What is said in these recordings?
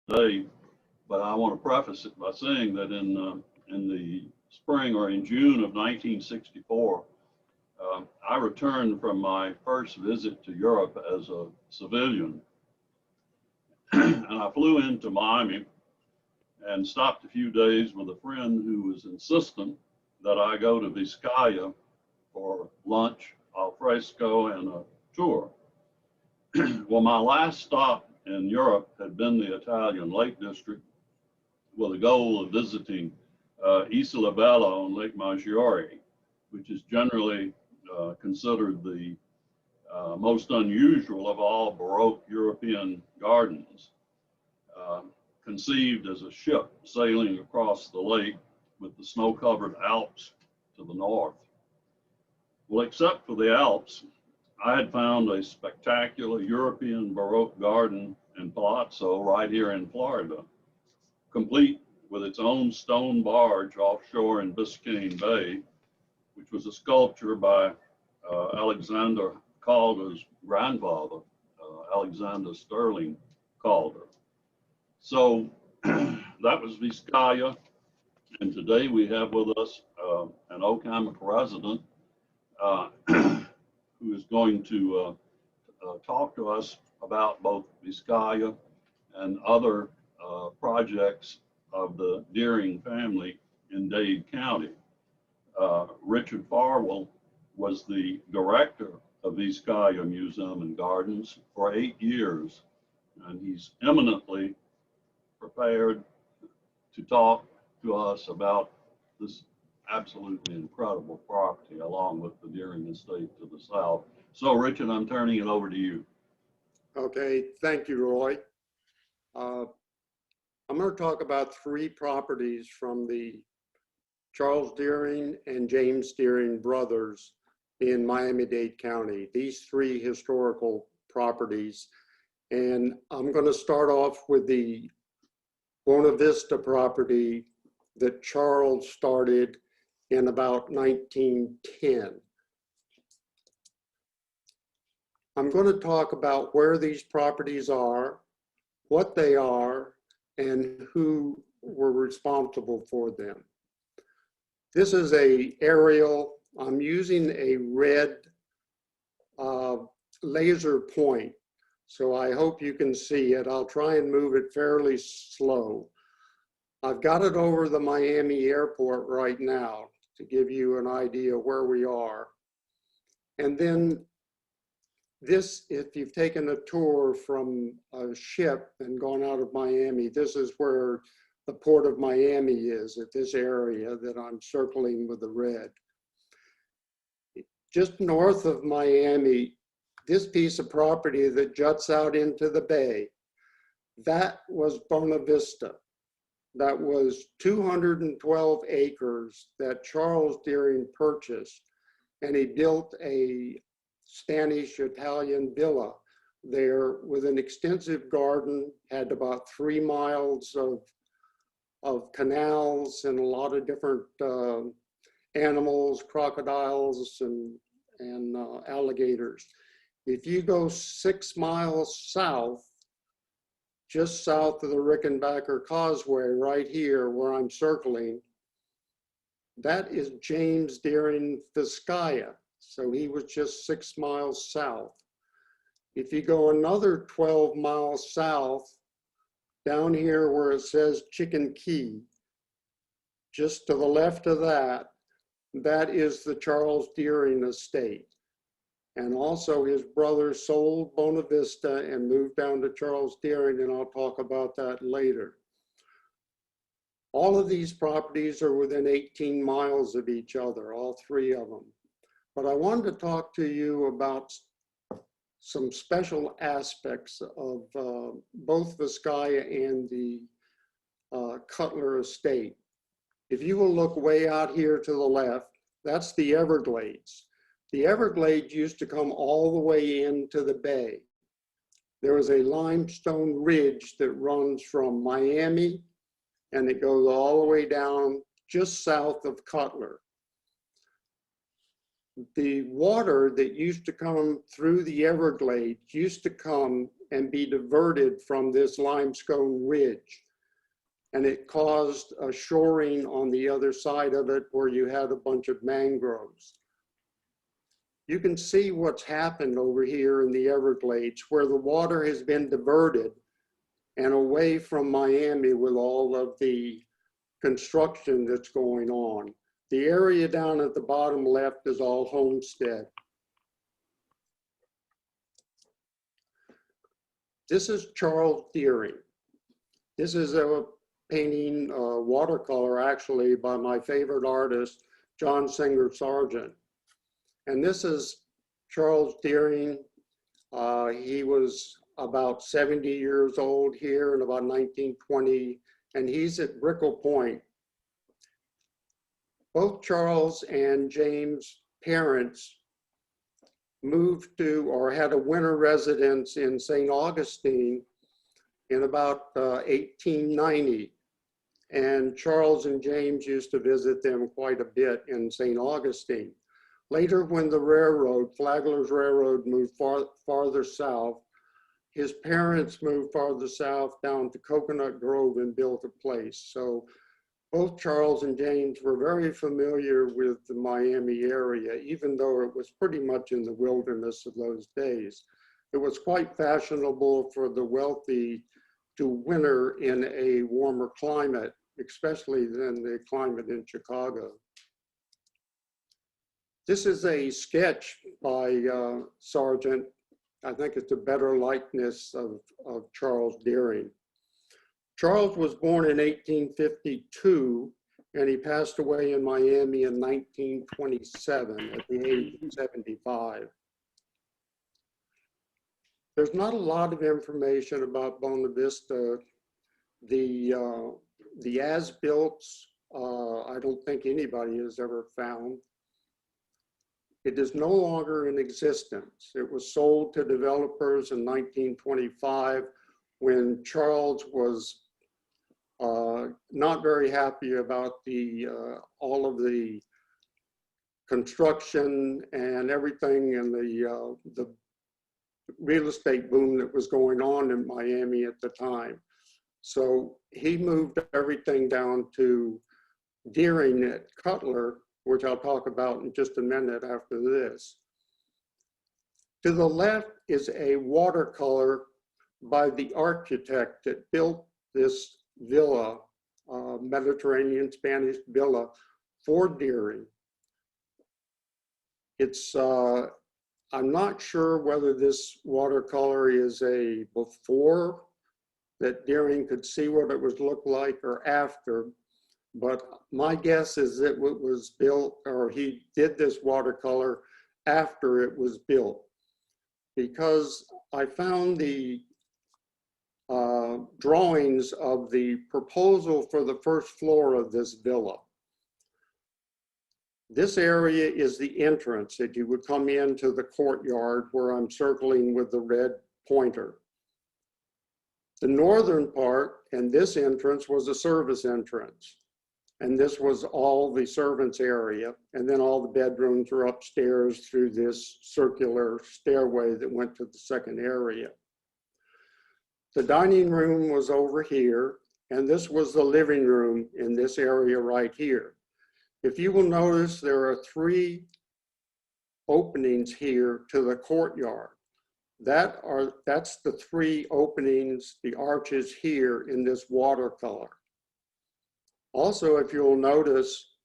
today, but I want to preface it by saying that in the spring or in June of 1964, I returned from my first visit to Europe as a civilian, and I flew into Miami and stopped a few days with a friend who was insistent that I go to Viscaya for lunch, al fresco, and a tour. Well, my last stop in Europe had been the Italian Lake District with a goal of visiting Isola Bella on Lake Maggiore, which is generally considered the most unusual of all Baroque European gardens, conceived as a ship sailing across the lake with the snow-covered Alps to the north. Well, except for the Alps, I had found a spectacular European Baroque garden and palazzo right here in Florida, complete with its own stone barge offshore in Biscayne Bay, which was a sculpture by Alexander Calder's grandfather, Alexander Sterling Calder. So that was Viscaya, and today we have with us an Mccormick resident who is going to talk to us about both Viscaya and other projects of the Deering family in Dade County. Richard Farwell was the director of Viscaya Museum and Gardens for 8 years, and he's eminently prepared to talk to us about this absolutely incredible property along with the Deering estate to the south. So Richard, I'm turning it over to you. Okay, thank you, Roy. I'm going to talk about 3 properties from the Charles Deering and James Deering brothers in Miami-Dade County. These 3 historical properties. And I'm going to start off with the Buena Vista property that Charles started in about 1910. I'm going to talk about where these properties are, what they are, and who were responsible for them. This is an aerial. I'm using a red laser point, so I hope you can see it. I'll try and move it fairly slow. I've got it over the Miami airport right now to give you an idea where we are. And then this, if you've taken a tour from a ship and gone out of Miami, this is where the port of Miami is, at this area that I'm circling with the red. Just north of Miami, this piece of property that juts out into the bay, that was Buena Vista. That was 212 acres that Charles Deering purchased, and he built a Spanish Italian villa there with an extensive garden, had about 3 miles of canals and a lot of different animals, crocodiles and alligators. If you go 6 miles south, just south of the Rickenbacker Causeway, right here where I'm circling, that is James Deering Viscaya. So he was just 6 miles south. If you go another 12 miles south, down here where it says Chicken Key, just to the left of that, that is the Charles Deering estate. And also his brother sold Buena Vista and moved down to Charles Deering, and I'll talk about that later. All of these properties are within 18 miles of each other, all 3 of them. But I wanted to talk to you about some special aspects of both Viscaya and the Cutler estate. If you will look way out here to the left, that's the Everglades. The Everglades used to come all the way into the bay. There was a limestone ridge that runs from Miami, and it goes all the way down just south of Cutler. The water that used to come through the Everglades used to come and be diverted from this limestone ridge. And it caused a shoring on the other side of it where you had a bunch of mangroves. You can see what's happened over here in the Everglades, where the water has been diverted and away from Miami with all of the construction that's going on. The area down at the bottom left is all homestead. This is Charles Deering. This is a painting, watercolor actually, by my favorite artist, John Singer Sargent. And this is Charles Deering. He was about 70 years old here in about 1920, and he's at Brickell Point. Both Charles and James' parents moved to or had a winter residence in St. Augustine in about 1890. And Charles and James used to visit them quite a bit in St. Augustine. Later, when the railroad, Flagler's Railroad, moved farther south, his parents moved farther south down to Coconut Grove and built a place. So both Charles and James were very familiar with the Miami area, even though it was pretty much in the wilderness of those days. It was quite fashionable for the wealthy to winter in a warmer climate, especially than the climate in Chicago. This is a sketch by Sargent. I think it's a better likeness of Charles Deering. Charles was born in 1852, and he passed away in Miami in 1927 at the age of 75. There's not a lot of information about Bona Vista. The as-builts, I don't think anybody has ever found. It is no longer in existence. It was sold to developers in 1925 when Charles was not very happy about all of the construction and everything and the real estate boom that was going on in Miami at the time. So he moved everything down to Deering at Cutler, which I'll talk about in just a minute after this. To the left is a watercolor by the architect that built this villa, Mediterranean Spanish villa for Deering. It's, I'm not sure whether this watercolor is a before that Deering could see what it would look like or after, but my guess is that it was built, or he did this watercolor after it was built, because I found the drawings of the proposal for the first floor of this villa. This area is the entrance that you would come into the courtyard where I'm circling with the red pointer. The northern part and this entrance was a service entrance. And this was all the servants' area. And then all the bedrooms were upstairs through this circular stairway that went to the second area. The dining room was over here, and this was the living room in this area right here. If you will notice, there are 3 openings here to the courtyard. That's the 3 openings, the arches here in this watercolor. Also, if you'll notice,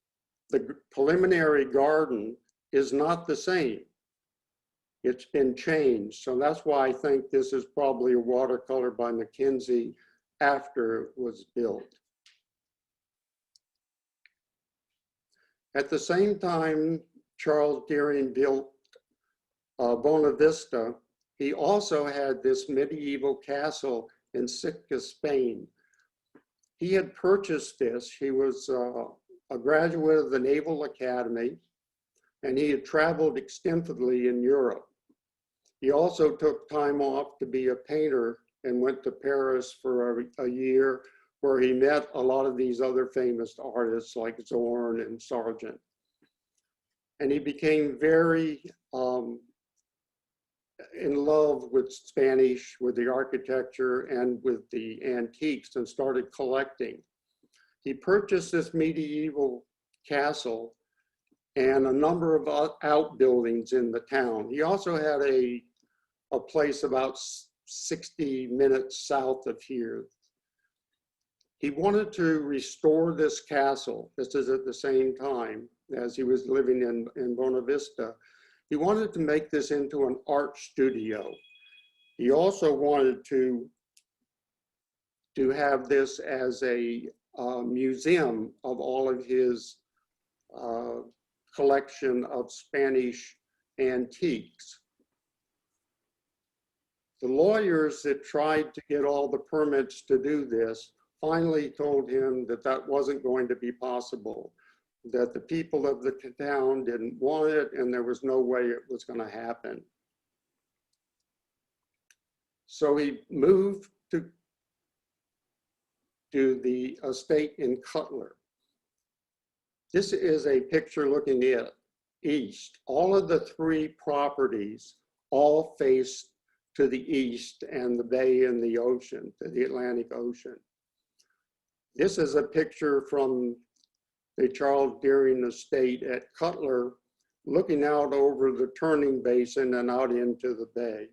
the preliminary garden is not the same. It's been changed. So that's why I think this is probably a watercolor by McKenzie after it was built. At the same time Charles Deering built Bona Vista, he also had this medieval castle in Sitka, Spain. He had purchased this. He was a graduate of the Naval Academy, and he had traveled extensively in Europe. He also took time off to be a painter and went to Paris for a year, where he met a lot of these other famous artists like Zorn and Sargent. And he became very in love with Spanish, with the architecture and with the antiques, and started collecting. He purchased this medieval castle and a number of outbuildings in the town. He also had a place about 60 minutes south of here. He wanted to restore this castle. This is at the same time as he was living in Buena Vista. He wanted to make this into an art studio. He also wanted to have this as a museum of all of his collection of Spanish antiques. The lawyers that tried to get all the permits to do this finally told him that that wasn't going to be possible, that the people of the town didn't want it and there was no way it was going to happen. So he moved to the estate in Cutler. This is a picture looking east. All of the three properties all face to the east and the bay and the ocean, to the Atlantic Ocean. This is a picture from the Charles Deering estate at Cutler, looking out over the turning basin and out into the bay.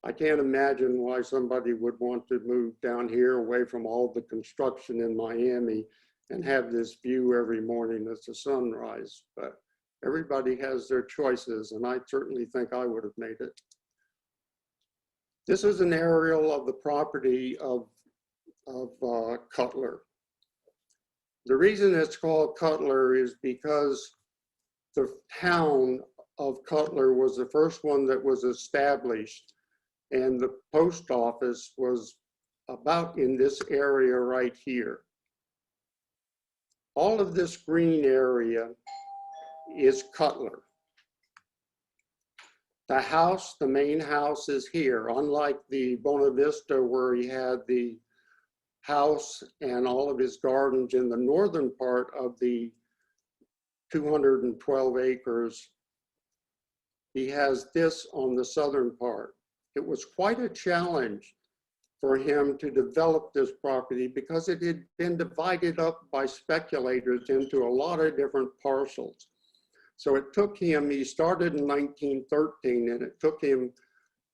I can't imagine why somebody would want to move down here away from all the construction in Miami and have this view every morning as the sunrise, but everybody has their choices, and I certainly think I would have made it. This is an aerial of the property of Cutler. The reason it's called Cutler is because the town of Cutler was the first one that was established, and the post office was about in this area right here. All of this green area is Cutler. The house, the main house is here, unlike the Buena Vista where he had the house and all of his gardens in the northern part of the 212 acres. He has this on the southern part. It was quite a challenge for him to develop this property because it had been divided up by speculators into a lot of different parcels. So it took him, he started in 1913, and it took him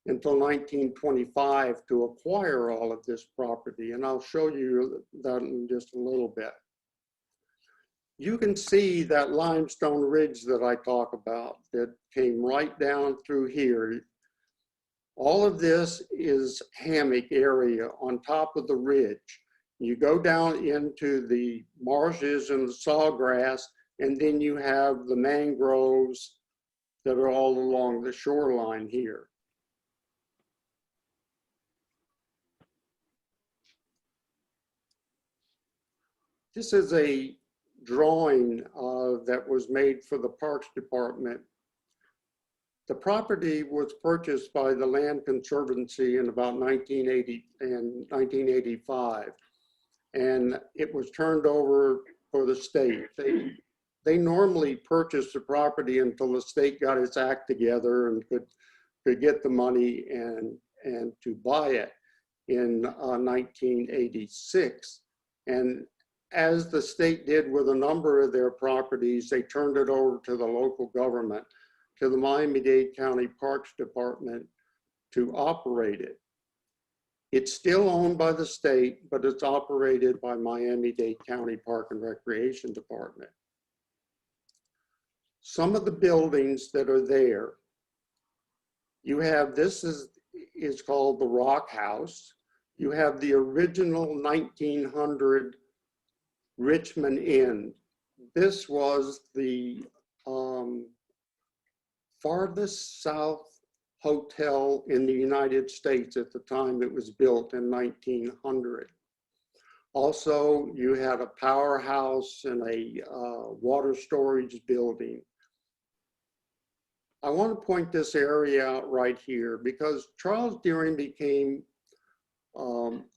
until 1925 to acquire all of this property. And I'll show you that in just a little bit. You can see that limestone ridge that I talk about that came right down through here. All of this is hammock area on top of the ridge. You go down into the marshes and the sawgrass, and then you have the mangroves that are all along the shoreline here. This is a drawing that was made for the Parks Department. The property was purchased by the Land Conservancy in about 1980 and 1985, and it was turned over for the state. They normally purchased the property until the state got its act together and could get the money and to buy it in 1986. And as the state did with a number of their properties, they turned it over to the local government, to the Miami-Dade County Parks Department to operate it. It's still owned by the state, but it's operated by Miami-Dade County Park and Recreation Department. Some of the buildings that are there, you have, this is called the Rock House. You have the original 1900 Richmond Inn. This was the farthest south hotel in the United States at the time it was built in 1900. Also, you had a powerhouse and a water storage building. I want to point this area out right here because Charles Deering became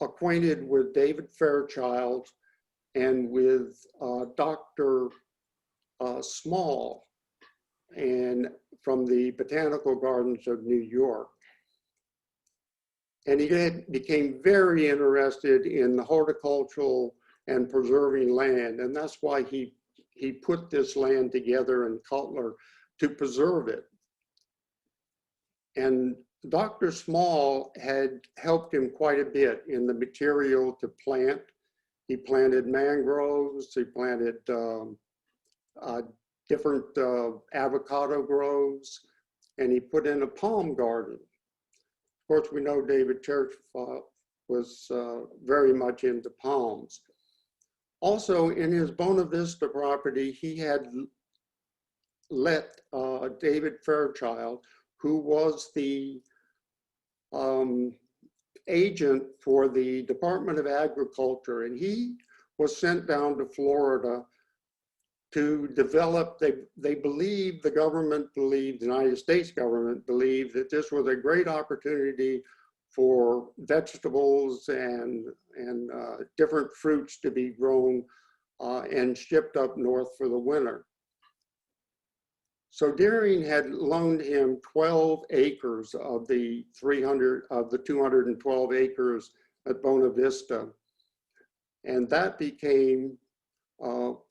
acquainted with David Fairchild and with Dr. Small. And from the Botanical Gardens of New York. And he became very interested in the horticultural and preserving land. And that's why he put this land together in Cutler to preserve it. And Dr. Small had helped him quite a bit in the material to plant. He planted mangroves, he planted different avocado groves, and he put in a palm garden. Of course, we know David Church was very much into palms. Also, in his Bona Vista property, he had let David Fairchild, who was the agent for the Department of Agriculture, and he was sent down to Florida to develop, they believed, the government believed, the United States government believed that this was a great opportunity for vegetables and different fruits to be grown and shipped up north for the winter. So Deering had loaned him 12 acres of the 212 acres at Bona Vista. And that became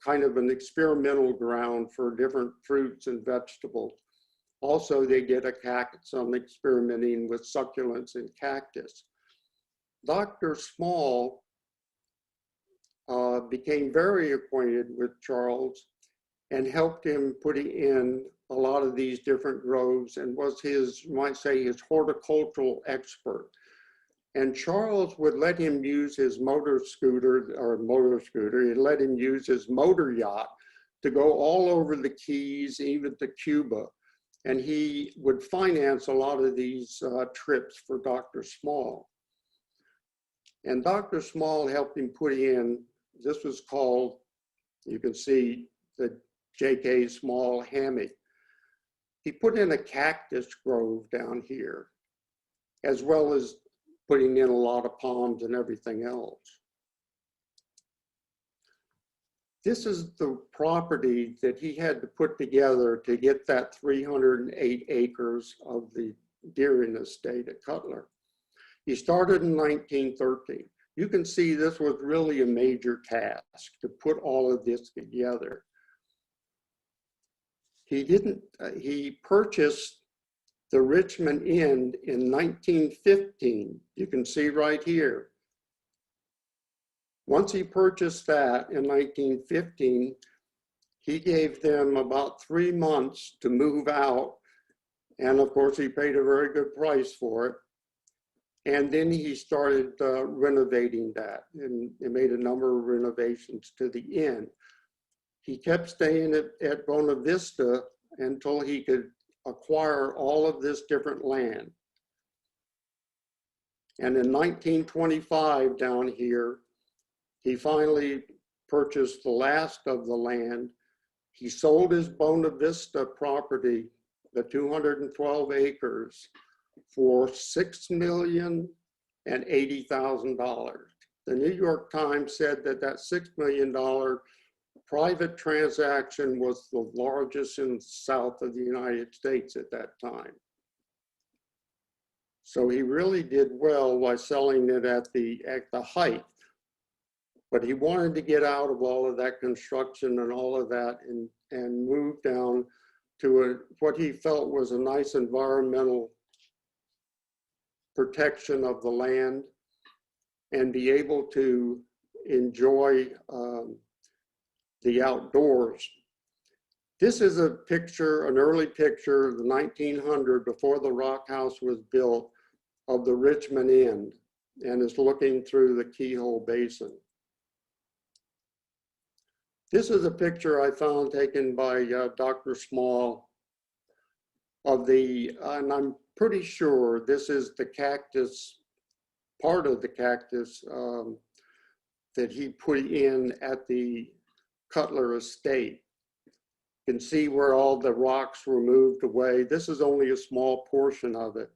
kind of an experimental ground for different fruits and vegetables. Also, they did some experimenting with succulents and cactus. Dr. Small became very acquainted with Charles and helped him putting in a lot of these different groves and was his, you might say, his horticultural expert. And Charles would let him use his motor scooter, he'd let him use his motor yacht to go all over the Keys, even to Cuba. And he would finance a lot of these trips for Dr. Small. And Dr. Small helped him put in, this was called, you can see the J.K. Small hammock. He put in a cactus grove down here, as well as putting in a lot of palms and everything else. This is the property that he had to put together to get that 308 acres of the Deering estate at Cutler. He started in 1913. You can see this was really a major task to put all of this together. He purchased the Richmond Inn in 1915. You can see right here. Once he purchased that in 1915, he gave them about 3 months to move out. And of course, he paid a very good price for it. And then he started renovating that, and he made a number of renovations to the inn. He kept staying at Bona Vista until he could acquire all of this different land. And in 1925 down here, he finally purchased the last of the land. He sold his Bona Vista property, the 212 acres, for $6,080,000. The New York Times said that that $6 million private transaction was the largest in the south of the United States at that time. So he really did well by selling it at the height. But he wanted to get out of all of that construction and all of that and move down to what he felt was a nice environmental protection of the land and be able to enjoy the outdoors. This is a picture, an early picture of the 1900, before the Rock House was built, of the Richmond Inn, and it's looking through the Keyhole Basin. This is a picture I found taken by Dr. Small of the, and I'm pretty sure this is the cactus, part of the cactus that he put in at the Cutler estate. You can see where all the rocks were moved away. This is only a small portion of it.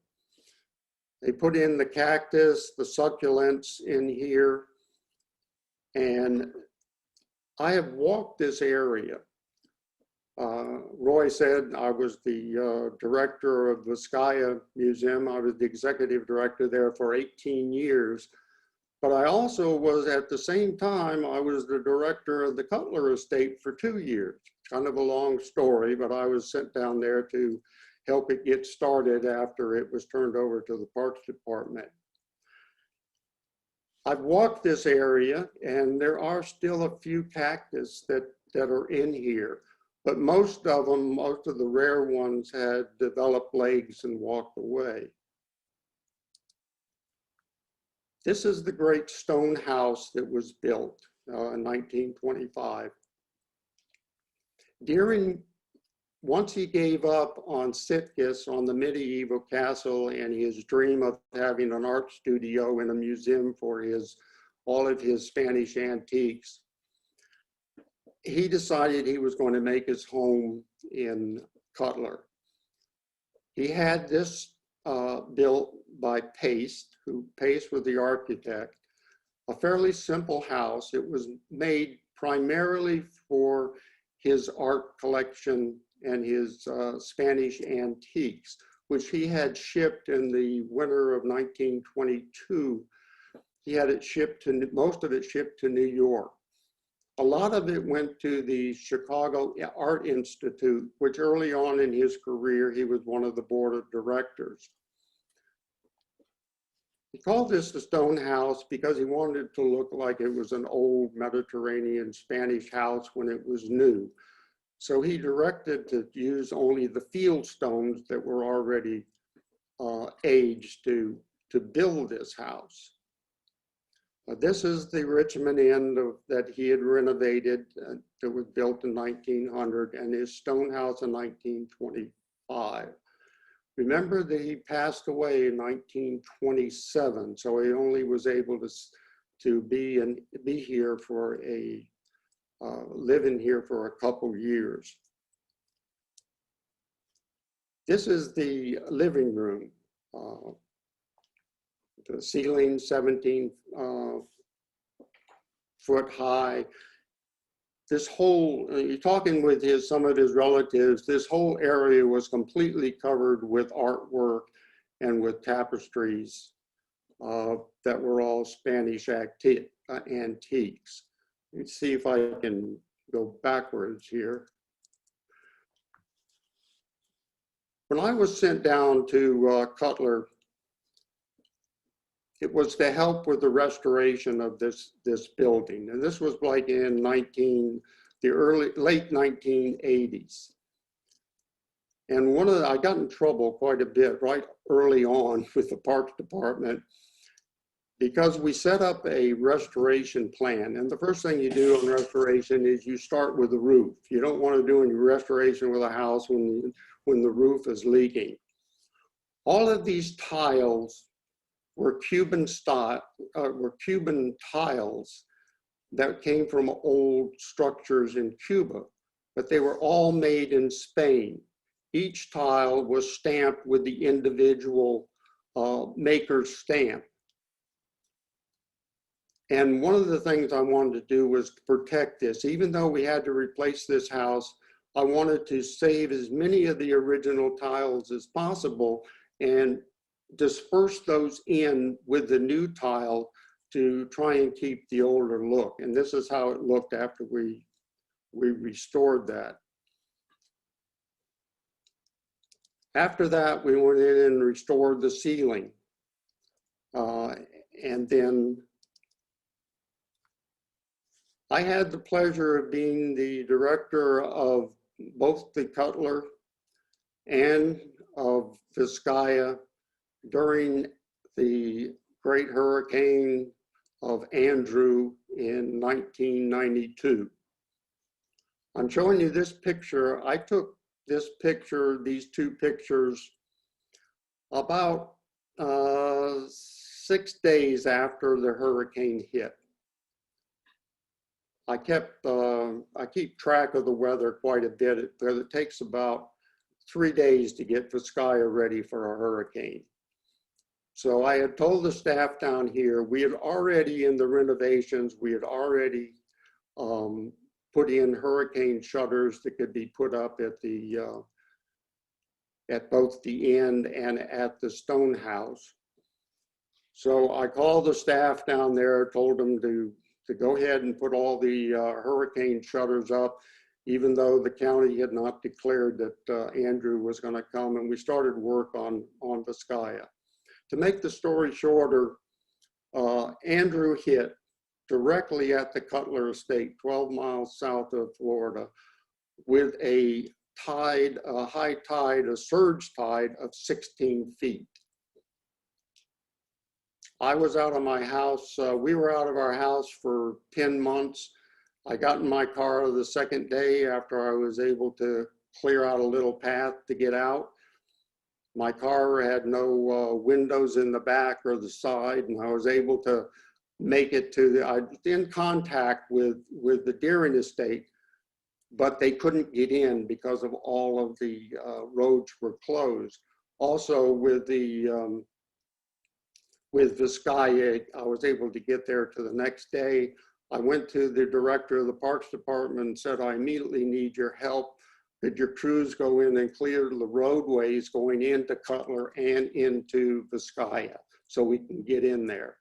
They put in the cactus, the succulents in here, and I have walked this area Roy said, I was the director of the Viscaya Museum. I was the executive director there for 18 years. But I also was, at the same time, I was the director of the Cutler estate for 2 years. Kind of a long story, but I was sent down there to help it get started after it was turned over to the Parks Department. I've walked this area, and there are still a few cactus that are in here, but most of them, most of the rare ones, had developed legs and walked away. This is the great stone house that was built in 1925. Once he gave up on Sitges, on the medieval castle, and his dream of having an art studio and a museum for all of his Spanish antiques, he decided he was going to make his home in Cutler. He had this built by Pace was the architect, a fairly simple house. It was made primarily for his art collection and his Spanish antiques, which he had shipped in the winter of 1922. He had it shipped to, most of it shipped to New York. A lot of it went to the Chicago Art Institute, which early on in his career, he was one of the board of directors. He called this the stone house because he wanted it to look like it was an old Mediterranean Spanish house when it was new. So he directed to use only the field stones that were already aged to build this house. This is the Richmond end that he had renovated that was built in 1900, and his stone house in 1925. Remember that he passed away in 1927, so he only was able to be here for live in here for a couple years. This is the living room. The ceiling 17 foot high. This whole, you're talking with some of his relatives, this whole area was completely covered with artwork and with tapestries that were all Spanish antiques. Let's see if I can go backwards here. When I was sent down to Cutler, it was to help with the restoration of this building. And this was like in late 1980s. And I got in trouble quite a bit right early on with the Parks Department because we set up a restoration plan. And the first thing you do on restoration is you start with the roof. You don't want to do any restoration with a house when the roof is leaking. All of these tiles were Cuban tiles that came from old structures in Cuba, but they were all made in Spain. Each tile was stamped with the individual maker's stamp. And one of the things I wanted to do was to protect this. Even though we had to replace this house, I wanted to save as many of the original tiles as possible and disperse those in with the new tile to try and keep the older look. And this is how it looked after we restored that. After that, we went in and restored the ceiling. And then I had the pleasure of being the director of both the Cutler and of Viscaya during the great hurricane of Andrew in 1992. I'm showing you this picture. I took these two pictures about 6 days after the hurricane hit. I keep track of the weather quite a bit because it takes about 3 days to get Viscaya ready for a hurricane. So I had told the staff down here, we had already in the renovations, we had already put in hurricane shutters that could be put up at both the end and at the stone house. So I called the staff down there, told them to go ahead and put all the hurricane shutters up, even though the county had not declared that Andrew was going to come, and we started work on Viscaya. To make the story shorter, Andrew hit directly at the Cutler estate, 12 miles south of Florida, with a tide, a high tide, a surge tide of 16 feet. I was out of my house. We were out of our house for 10 months. I got in my car the second day after I was able to clear out a little path to get out. My car had no windows in the back or the side, and I was able to make it to I was in contact with the Deering estate, but they couldn't get in because of all of the roads were closed. Also with Viscaya, I was able to get there to the next day. I went to the director of the Parks Department and said, I immediately need your help. Could your crews go in and clear the roadways going into Cutler and into Viscaya so we can get in there?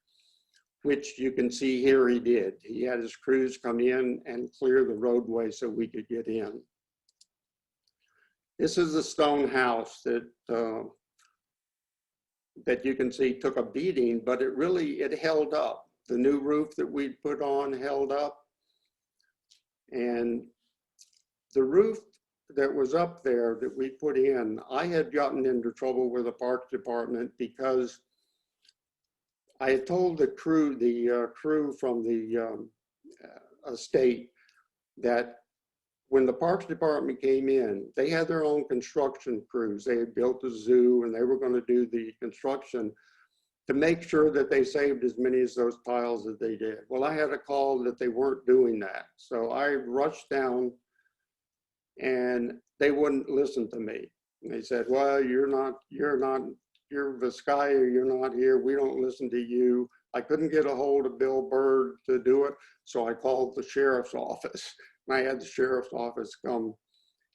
Which you can see here he did. He had his crews come in and clear the roadway so we could get in. This is the stone house that you can see took a beating, but it held up. The new roof that we put on held up. And the roof that was up there that we put in, I had gotten into trouble with the Parks Department because I had told the crew from the estate that when the Parks Department came in, they had their own construction crews. They had built a zoo and they were going to do the construction to make sure that they saved as many of those tiles as they did. Well, I had a call that they weren't doing that. So I rushed down and they wouldn't listen to me. And they said, well, you're Viscaya, you're not here. We don't listen to you. I couldn't get a hold of Bill Bird to do it. So I called the sheriff's office. And I had the sheriff's office come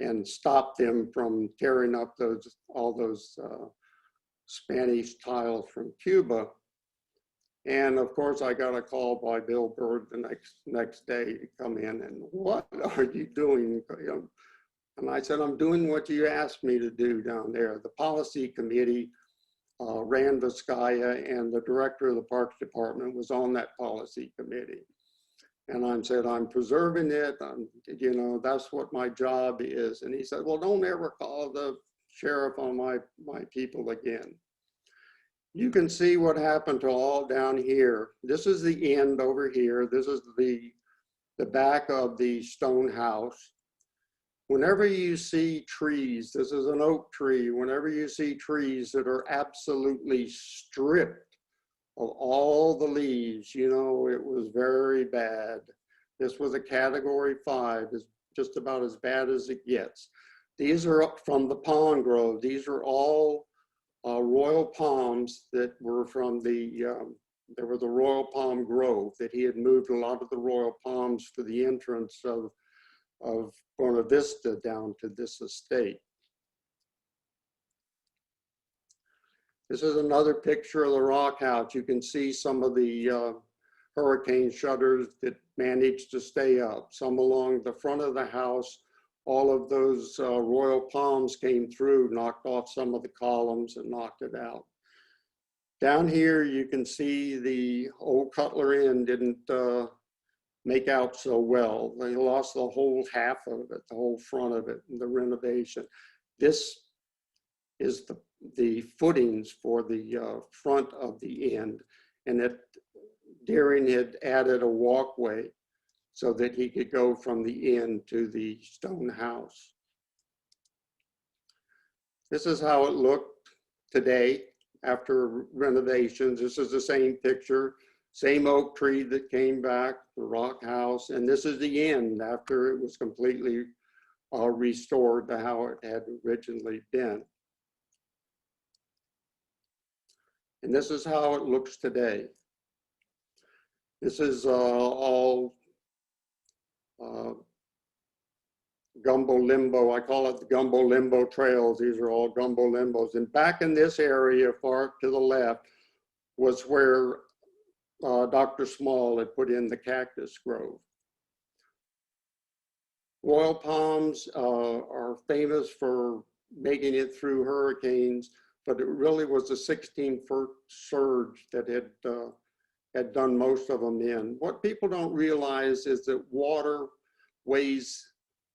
and stop them from tearing up all those Spanish tiles from Cuba. And of course, I got a call by Bill Bird the next day to come in and, what are you doing? And I said, I'm doing what you asked me to do down there. The policy committee ran Viscaya, and the director of the Parks Department was on that policy committee. And I said, I'm preserving it. That's what my job is. And he said, well, don't ever call the sheriff on my people again. You can see what happened to all down here. This is the end over here. This is the back of the stone house. Whenever you see trees, this is an oak tree, whenever you see trees that are absolutely stripped of all the leaves, it was very bad. This was a category 5, it's just about as bad as it gets. These are from the palm grove. These are all royal palms that were from the royal palm grove, that he had moved a lot of the royal palms to the entrance of Buena Vista down to this estate. This is another picture of the rock house. You can see some of the hurricane shutters that managed to stay up. Some along the front of the house. All of those royal palms came through, knocked off some of the columns and knocked it out. Down here, you can see the old Cutler Inn didn't make out so well. They lost the whole half of it, the whole front of it, in the renovation. This is the footings for the front of the inn, and Deering had added a walkway so that he could go from the inn to the stone house. This is how it looked today after renovations. This is the same picture. Same oak tree that came back, the rock house, and this is the end after it was completely restored to how it had originally been. And this is how it looks today. This is all Gumball Limbo. I call it the Gumball Limbo trails. These are all Gumball Limbos. And back in this area, far to the left, was where Dr. Small had put in the cactus grove. Royal palms are famous for making it through hurricanes, but it really was the 16-foot surge that had done most of them in. What people don't realize is that water weighs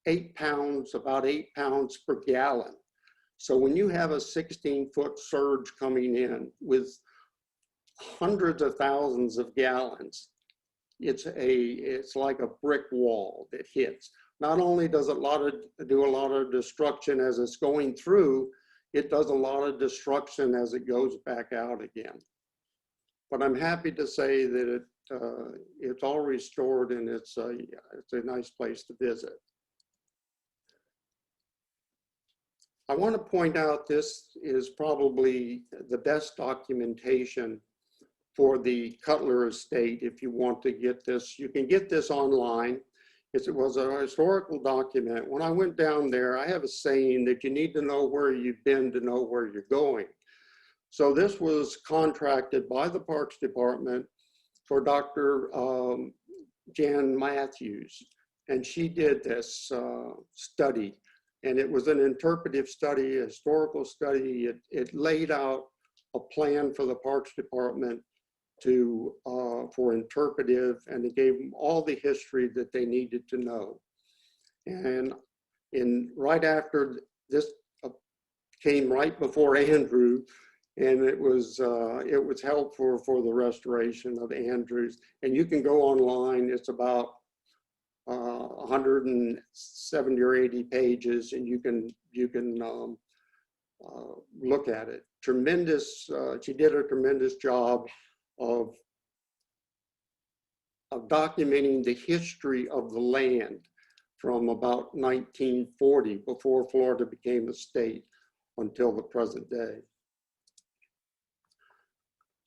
8 pounds, about 8 pounds per gallon. So when you have a 16-foot surge coming in with hundreds of thousands of gallons, it's like a brick wall that hits. Not only does it do a lot of destruction as it's going through, it does a lot of destruction as it goes back out again. But I'm happy to say that it's all restored, and it's a nice place to visit. I want to point out this is probably the best documentation for the Cutler estate. If you want to get this, you can get this online. It was a historical document. When I went down there, I have a saying that you need to know where you've been to know where you're going. So this was contracted by the Parks Department for Dr. Jan Matthews, and she did this study. And it was an interpretive study, a historical study. It laid out a plan for the Parks Department for interpretive, and it gave them all the history that they needed to know. And right after this came right before Andrew, and it was helpful for the restoration of Andrews. And you can go online. It's about 170 or 80 pages, and you can look at it. Tremendous. She did a tremendous job of documenting the history of the land from about 1940, before Florida became a state, until the present day.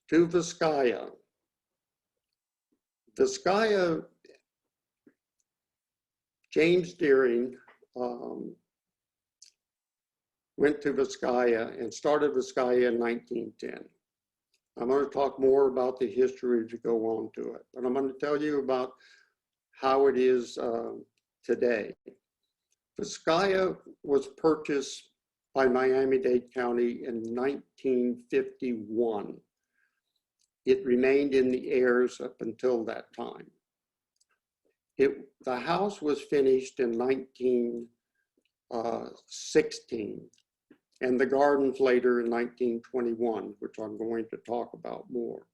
To Viscaya. Viscaya, James Deering went to Viscaya and started Viscaya in 1910. I'm going to talk more about the history as we go on to it, but I'm going to tell you about how it is today. Viscaya was purchased by Miami-Dade County in 1951. It remained in the heirs up until that time. The house was finished in 1916, and the gardens later in 1921, which I'm going to talk about more.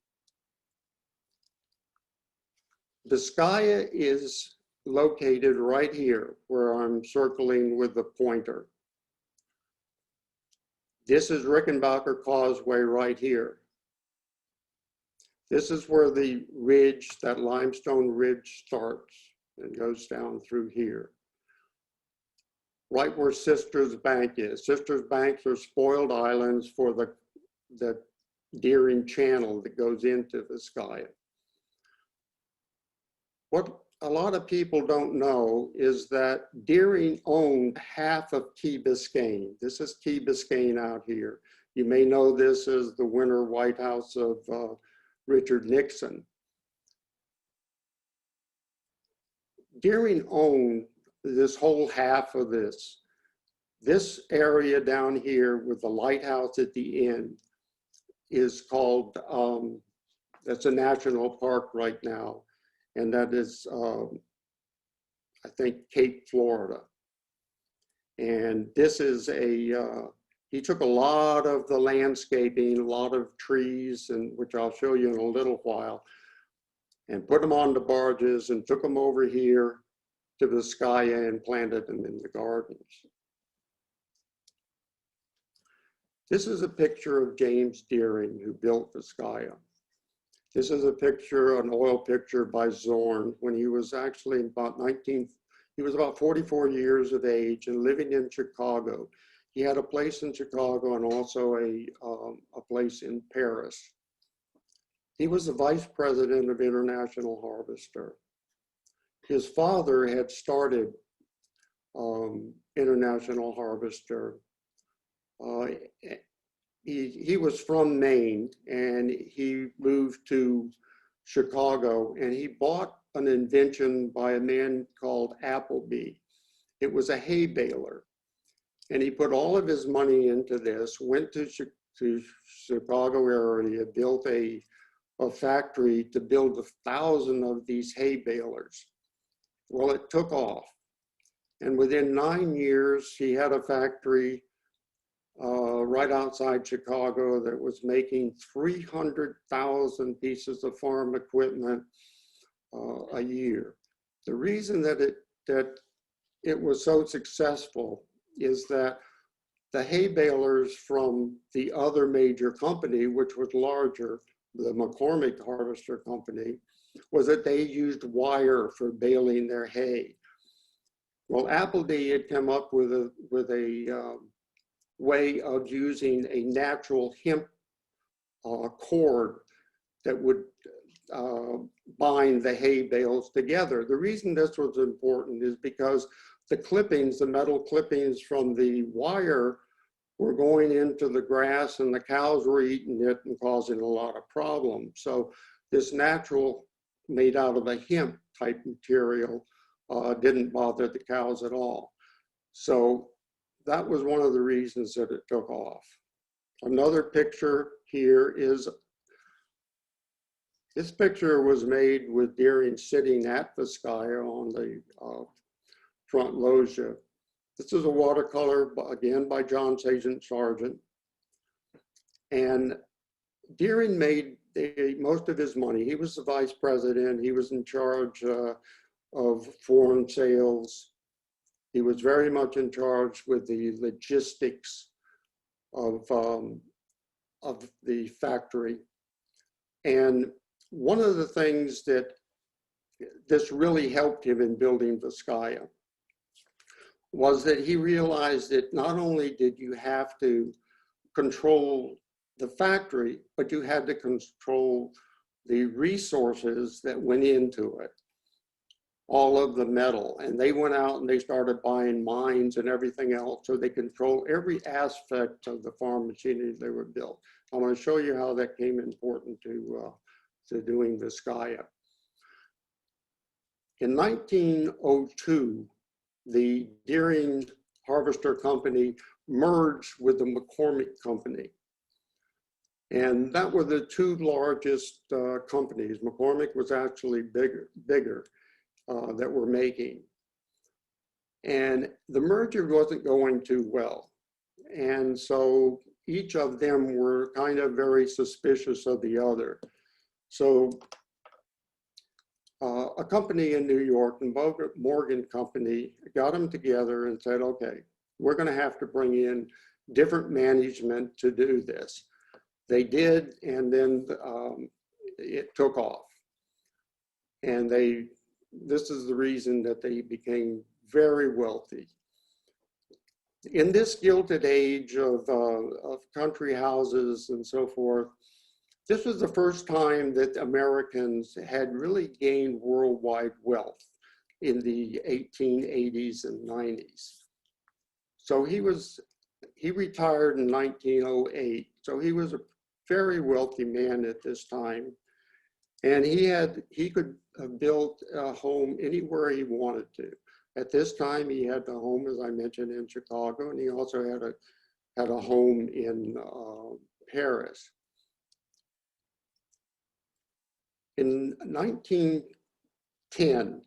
Viscaya is located right here, where I'm circling with the pointer. This is Rickenbacker Causeway right here. This is where the ridge, that limestone ridge, starts and goes down through here. Right where Sister's Bank is. Sister's Banks are spoiled islands for the Deering Channel that goes into Viscaya. What a lot of people don't know is that Deering owned half of Key Biscayne. This is Key Biscayne out here. You may know this as the winter White House of Richard Nixon. Deering owned this whole half of this. This area down here with the lighthouse at the end is called, that's a national park right now. And that is, I think, Cape Florida. And this is he took a lot of the landscaping, a lot of trees, and which I'll show you in a little while, and put them on the barges and took them over here to Viscaya and planted them in the gardens. This is a picture of James Deering, who built Viscaya. This is a picture, an oil picture by Zorn, when he was actually he was about 44 years of age and living in Chicago. He had a place in Chicago and also a place in Paris. He was the vice president of International Harvester. His father had started international harvester. He was from Maine, and he moved to Chicago, and he bought an invention by a man called Appleby. It was a hay baler, and he put all of his money into this, went to Chicago area, built a factory to build 1,000 of these hay balers. Well, it took off. And within 9 years, he had a factory right outside Chicago that was making 300,000 pieces of farm equipment a year. The reason that it was so successful is that the hay balers from the other major company, which was larger, the McCormick Harvester Company, was that they used wire for baling their hay. Well, Appleby had come up with a way of using a natural hemp cord that would bind the hay bales together. The reason this was important is because the clippings, the metal clippings from the wire, were going into the grass, and the cows were eating it and causing a lot of problems. So this natural, made out of a hemp type material, didn't bother the cows at all. So that was one of the reasons that it took off. Another picture here is, this picture was made with Deering sitting at Viscaya on the front loggia. This is a watercolor, again, by John Sargent. And Deering made most of his money. He was the vice president. He was in charge of foreign sales. He was very much in charge with the logistics of the factory. And one of the things that this really helped him in building Viscaya was that he realized that not only did you have to control the factory, but you had to control the resources that went into it, all of the metal. And they went out and they started buying mines and everything else, so they control every aspect of the farm machinery they were built. I'm going to show you how that came important to doing Viscaya. In 1902, the Deering Harvester Company merged with the McCormick Company. And that were the two largest companies. McCormick was actually bigger that were making. And the merger wasn't going too well. And so each of them were kind of very suspicious of the other. So a company in New York, the Morgan Company, got them together and said, okay, we're going to have to bring in different management to do this. They did, and then it took off. And this is the reason that they became very wealthy. In this Gilded Age of country houses and so forth, this was the first time that Americans had really gained worldwide wealth in the 1880s and 90s. So he retired in 1908. So he was a very wealthy man at this time. And he could have built a home anywhere he wanted to. At this time, he had a home, as I mentioned, in Chicago, and he also had a home in Paris. In 1910,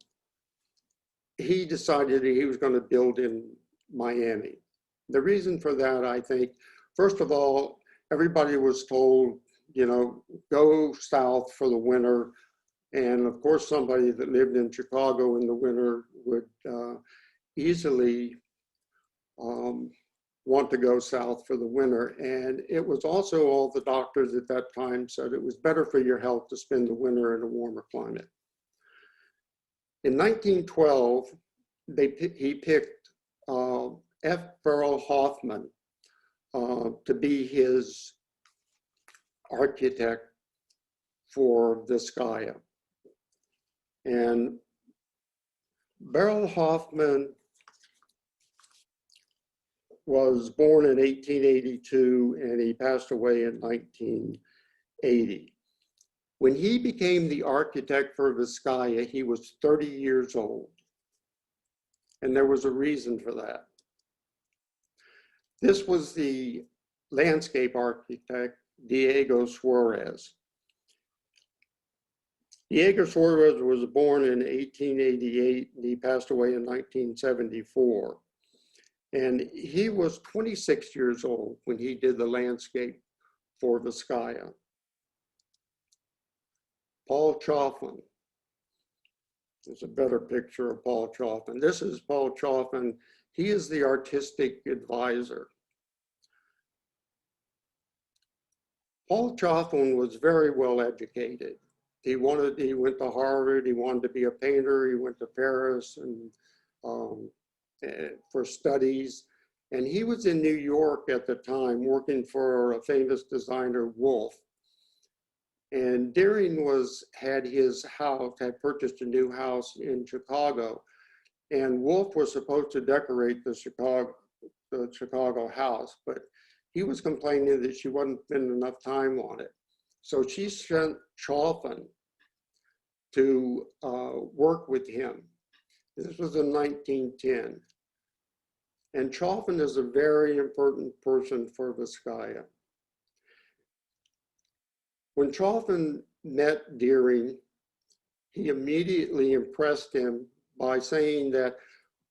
he decided that he was going to build in Miami. The reason for that, I think, first of all, everybody was told, you know, go south for the winter. And of course, somebody that lived in Chicago in the winter would easily want to go south for the winter. And it was also, all the doctors at that time said it was better for your health to spend the winter in a warmer climate. In 1912, he picked F. Farwell Hoffman to be his architect for Viscaya. And Beryl Hoffman was born in 1882 and he passed away in 1980. When he became the architect for Viscaya, he was 30 years old. And there was a reason for that. This was the landscape architect, Diego Suarez. Diego Suarez was born in 1888 and he passed away in 1974. And he was 26 years old when he did the landscape for Viscaya. Paul Chaffin. There's a better picture of Paul Chaffin. This is Paul Chaffin. He is the artistic advisor. Paul Chaffin was very well educated. He went to Harvard, he wanted to be a painter, he went to Paris and for studies. And he was in New York at the time working for a famous designer, Wolf. And Deering had purchased a new house in Chicago. And Wolf was supposed to decorate the Chicago house, but he was complaining that she wasn't spending enough time on it. So she sent Chaffin to work with him. This was in 1910. And Chaffin is a very important person for Viscaya. When Chaffin met Deering, he immediately impressed him by saying that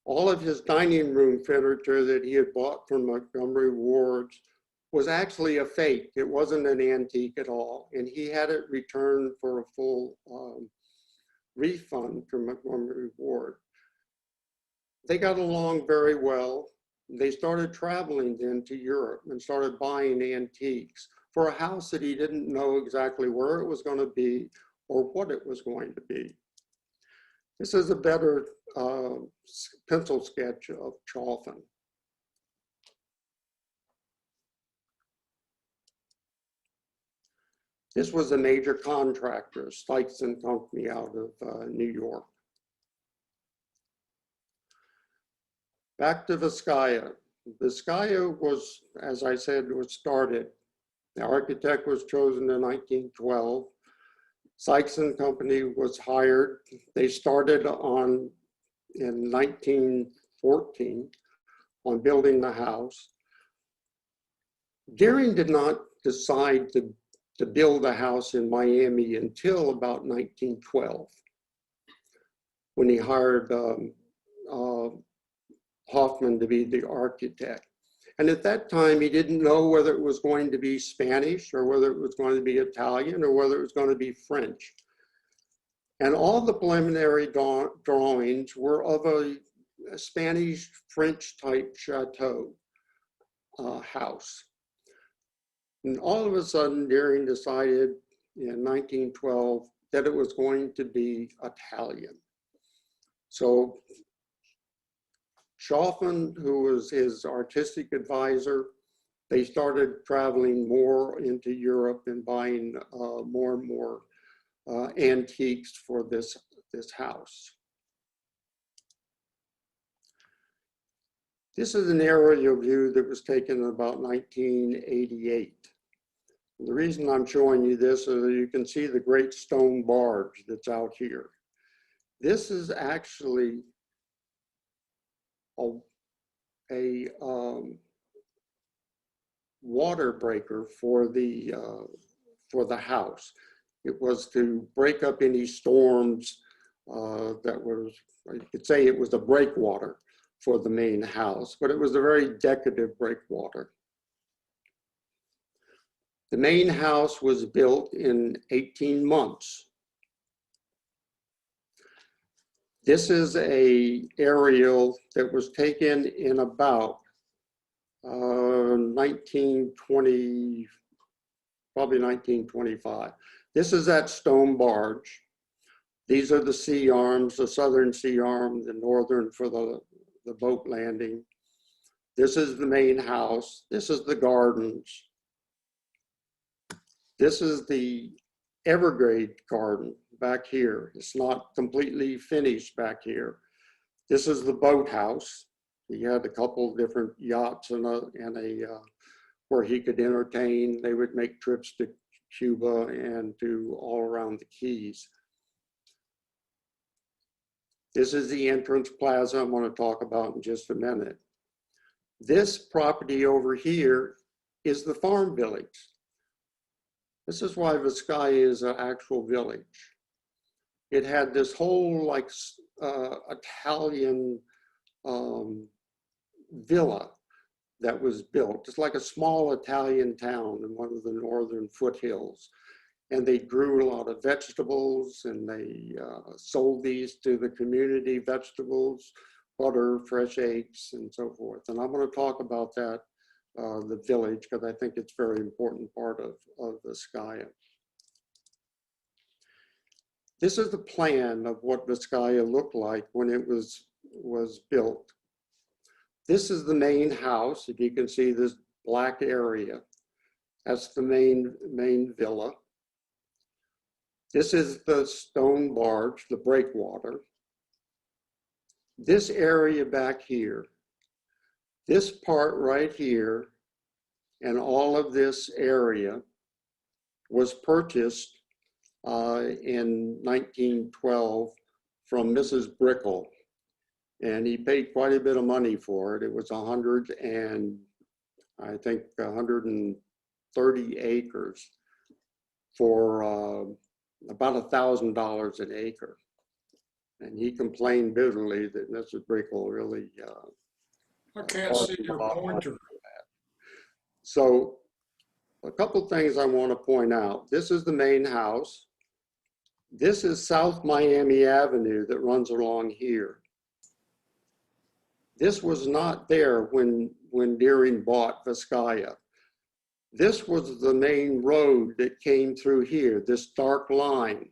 all of his dining room furniture that he had bought from Montgomery Ward's was actually a fake. It wasn't an antique at all. And he had it returned for a full refund from Montgomery Ward. They got along very well. They started traveling then to Europe and started buying antiques for a house that he didn't know exactly where it was going to be or what it was going to be. This is a better pencil sketch of Chaffin. This was a major contractor, Sykes and Company out of New York. Back to Viscaya. Viscaya was, as I said, was started. The architect was chosen in 1912. Sykes and Company was hired. They started in 1914 on building the house. Deering did not decide to build a house in Miami until about 1912, when he hired Hoffman to be the architect. And at that time, he didn't know whether it was going to be Spanish or whether it was going to be Italian or whether it was going to be French. And all the preliminary drawings were of a Spanish-French type chateau house. And all of a sudden, Deering decided in 1912 that it was going to be Italian. So Chaffin, who was his artistic advisor, they started traveling more into Europe and buying more and more antiques for this house. This is an aerial view that was taken in about 1988. The reason I'm showing you this is that you can see the great stone barge that's out here. This is actually a water breaker for the house. It was to break up any storms that was, you could say it was a breakwater for the main house, but it was a very decorative breakwater. The main house was built in 18 months. This is an aerial that was taken in about 1920, probably 1925. This is that stone barge. These are the sea arms, the southern sea arm, the northern for the boat landing. This is the main house. This is the gardens. This is the Everglades Garden back here. It's not completely finished back here. This is the boathouse. He had a couple of different yachts and where he could entertain. They would make trips to Cuba and to all around the Keys. This is the entrance plaza I'm going to talk about in just a minute. This property over here is the farm village. This is why Viscaya is an actual village. It had this whole like Italian villa that was built. It's like a small Italian town in one of the northern foothills. And they grew a lot of vegetables, and they sold these to the community, vegetables, butter, fresh eggs, and so forth. And I'm going to talk about that, the village, because I think it's a very important part of Viscaya. This is the plan of what Viscaya looked like when it was built. This is the main house. If you can see this black area, that's the main villa. This is the stone barge, the breakwater. This area back here, this part right here, and all of this area was purchased in 1912 from Mrs. Brickell. And he paid quite a bit of money for it. It was 130 acres for about $1,000 an acre. And he complained bitterly that Mrs. Brickell really I can't see your pointer. So a couple things I want to point out. This is the main house. This is South Miami Avenue that runs along here. This was not there when Deering bought Viscaya. This was the main road that came through here, this dark line.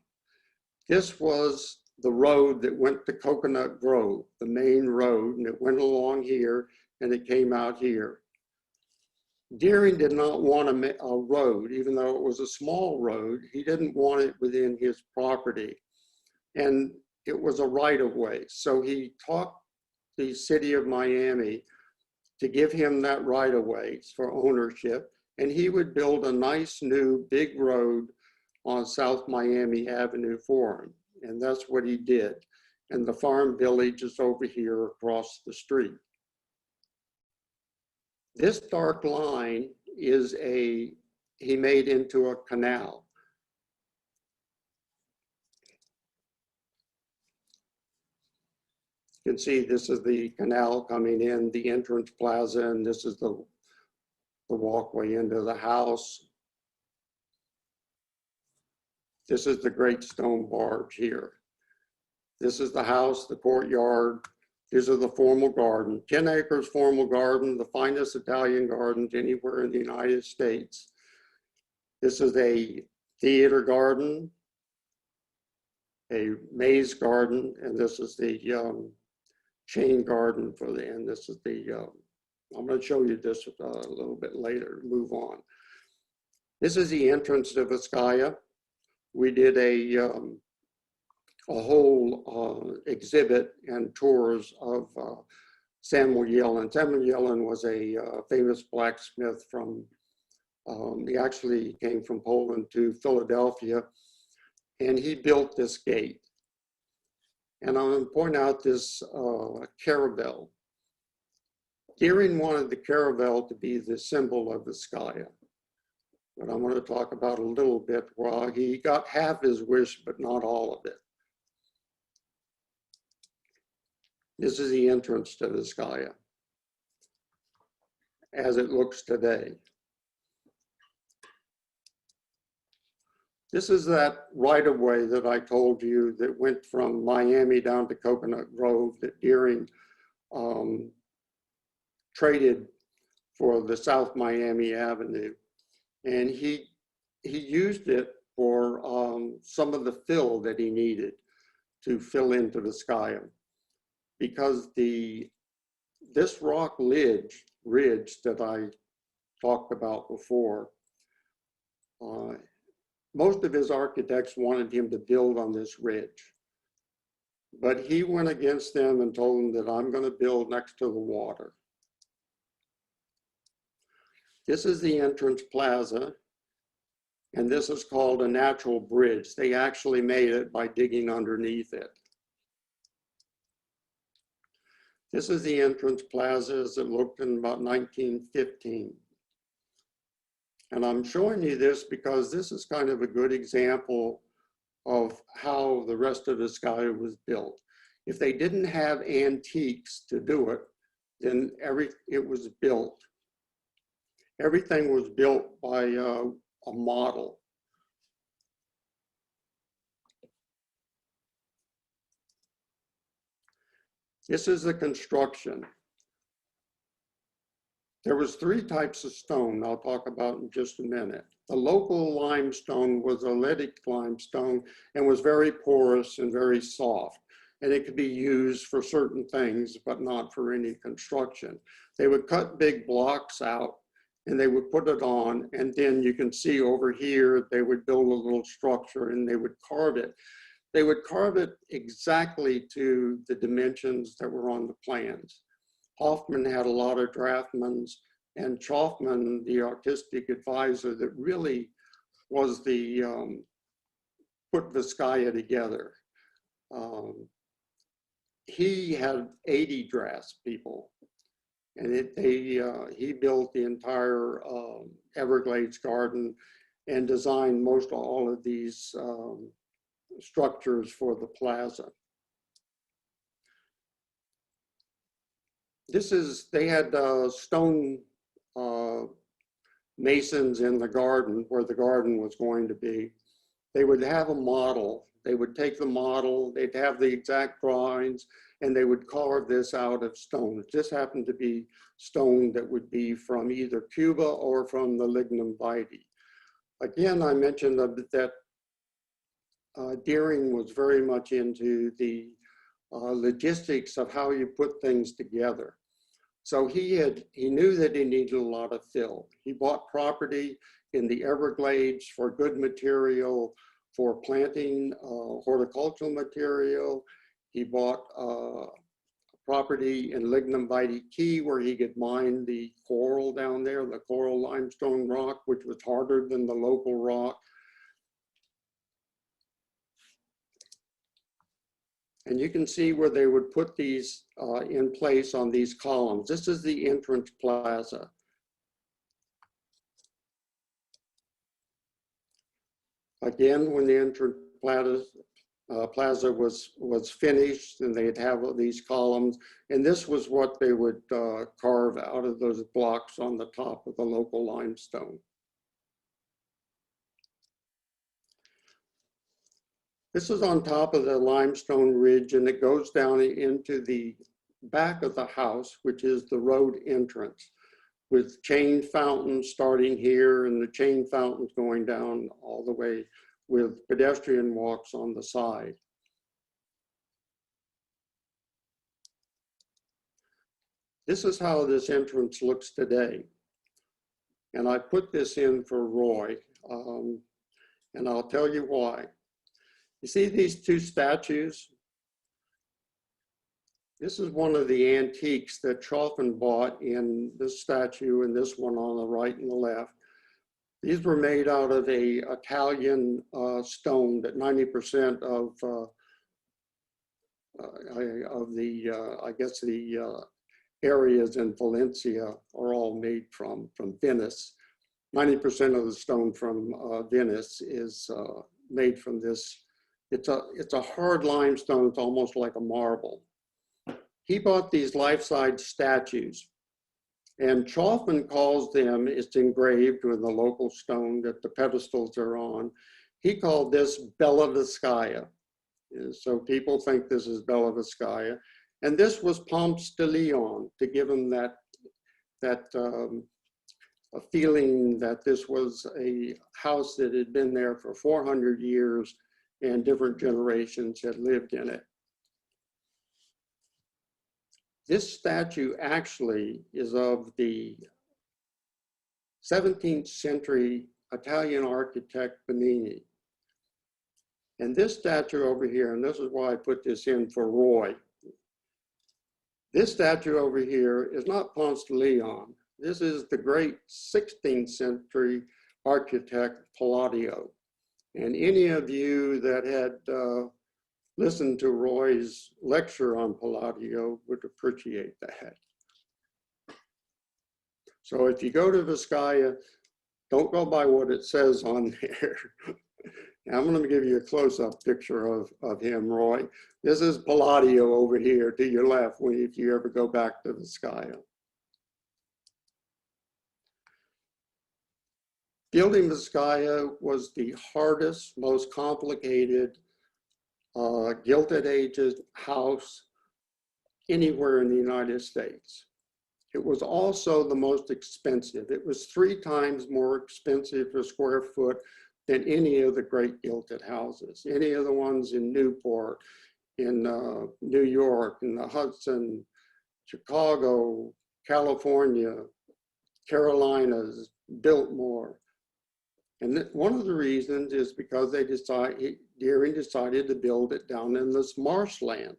This was the road that went to Coconut Grove, the main road, and it went along here and it came out here. Deering did not want a road, even though it was a small road. He didn't want it within his property. And it was a right-of-way. So he talked the city of Miami to give him that right-of-way for ownership. And he would build a nice new big road on South Miami Avenue for him. And that's what he did. And the farm village is over here across the street. This dark line is he made into a canal. You can see this is the canal coming in, the entrance plaza, and this is the walkway into the house. This is the great stone barge here. This is the house, the courtyard. These are the formal garden, 10 acres formal garden, the finest Italian gardens anywhere in the United States. This is a theater garden, a maze garden, and this is the chain garden and this is the, I'm going to show you this a little bit later, move on. This is the entrance to Viscaya. We did a whole exhibit and tours of Samuel Yellen. Samuel Yellen was a famous blacksmith from, he actually came from Poland to Philadelphia, and he built this gate. And I'm going to point out this caravel. Deering wanted the caravel to be the symbol of Viscaya. But I'm going to talk about a little bit. Well, he got half his wish, but not all of it. This is the entrance to Viscaya as it looks today. This is that right-of-way that I told you that went from Miami down to Coconut Grove that Deering traded for the South Miami Avenue. And he used it for some of the fill that he needed to fill into Viscaya. Because this rock ridge that I talked about before, most of his architects wanted him to build on this ridge. But he went against them and told them that I'm going to build next to the water. This is the entrance plaza, and this is called a natural bridge. They actually made it by digging underneath it. This is the entrance plaza as it looked in about 1915. And I'm showing you this because this is kind of a good example of how the rest of Viscaya was built. If they didn't have antiques to do it, then it was built. Everything was built by a model. This is the construction. There was 3 types of stone I'll talk about in just a minute. The local limestone was oolitic limestone and was very porous and very soft. And it could be used for certain things, but not for any construction. They would cut big blocks out and they would put it on. And then you can see over here, they would build a little structure and they would carve it. They would carve it exactly to the dimensions that were on the plans. Hoffman had a lot of draughtsmen, and Chaufman, the artistic advisor that really was the, put Viscaya together. He had 80 draftspeople, and he built the entire Everglades Garden and designed most all of these structures for the plaza. They had stone masons in the garden where the garden was going to be. They would have a model. They would take the model, they'd have the exact drawings, and they would carve this out of stone. This happened to be stone that would be from either Cuba or from the lignum vitae. Again, I mentioned that Deering was very much into the logistics of how you put things together. So he knew that he needed a lot of fill. He bought property in the Everglades for good material, for planting horticultural material. He bought property in Lignum Vitae Key where he could mine the coral down there, the coral limestone rock, which was harder than the local rock. And you can see where they would put these in place on these columns. This is the entrance plaza. Again, when the entrance plaza was finished, and they'd have these columns, and this was what they would carve out of those blocks on the top of the local limestone. This is on top of the limestone ridge, and it goes down into the back of the house, which is the road entrance, with chain fountains starting here and the chain fountains going down all the way with pedestrian walks on the side. This is how this entrance looks today. And I put this in for Roy, and I'll tell you why. You see these 2 statues? This is one of the antiques that Chaufman bought in this statue and this one on the right and the left. These were made out of a Italian stone that 90% of I guess the areas in Valencia are all made from Venice. 90% of the stone from Venice is made from this. It's a hard limestone. It's almost like a marble. He bought these life-size statues, and Chaufman calls them, it's engraved with the local stone that the pedestals are on. He called this Bella Viscaya. So people think this is Bella Viscaya. And this was Ponce de Leon, to give him a feeling that this was a house that had been there for 400 years and different generations had lived in it. This statue actually is of the 17th century Italian architect Bernini. And this statue over here, and this is why I put this in for Roy. This statue over here is not Ponce de Leon. This is the great 16th century architect Palladio. And any of you that had listened to Roy's lecture on Palladio would appreciate that. So if you go to Viscaya, don't go by what it says on there. I'm going to give you a close-up picture of him, Roy. This is Palladio over here to your left if you ever go back to Viscaya. Building Viscaya was the hardest, most complicated Gilded Age house anywhere in the United States. It was also the most expensive. It was 3 times more expensive per square foot than any of the great gilded houses, any of the ones in Newport, in New York, in the Hudson, Chicago, California, Carolinas, Biltmore. And one of the reasons is because Deering decided to build it down in this marshland.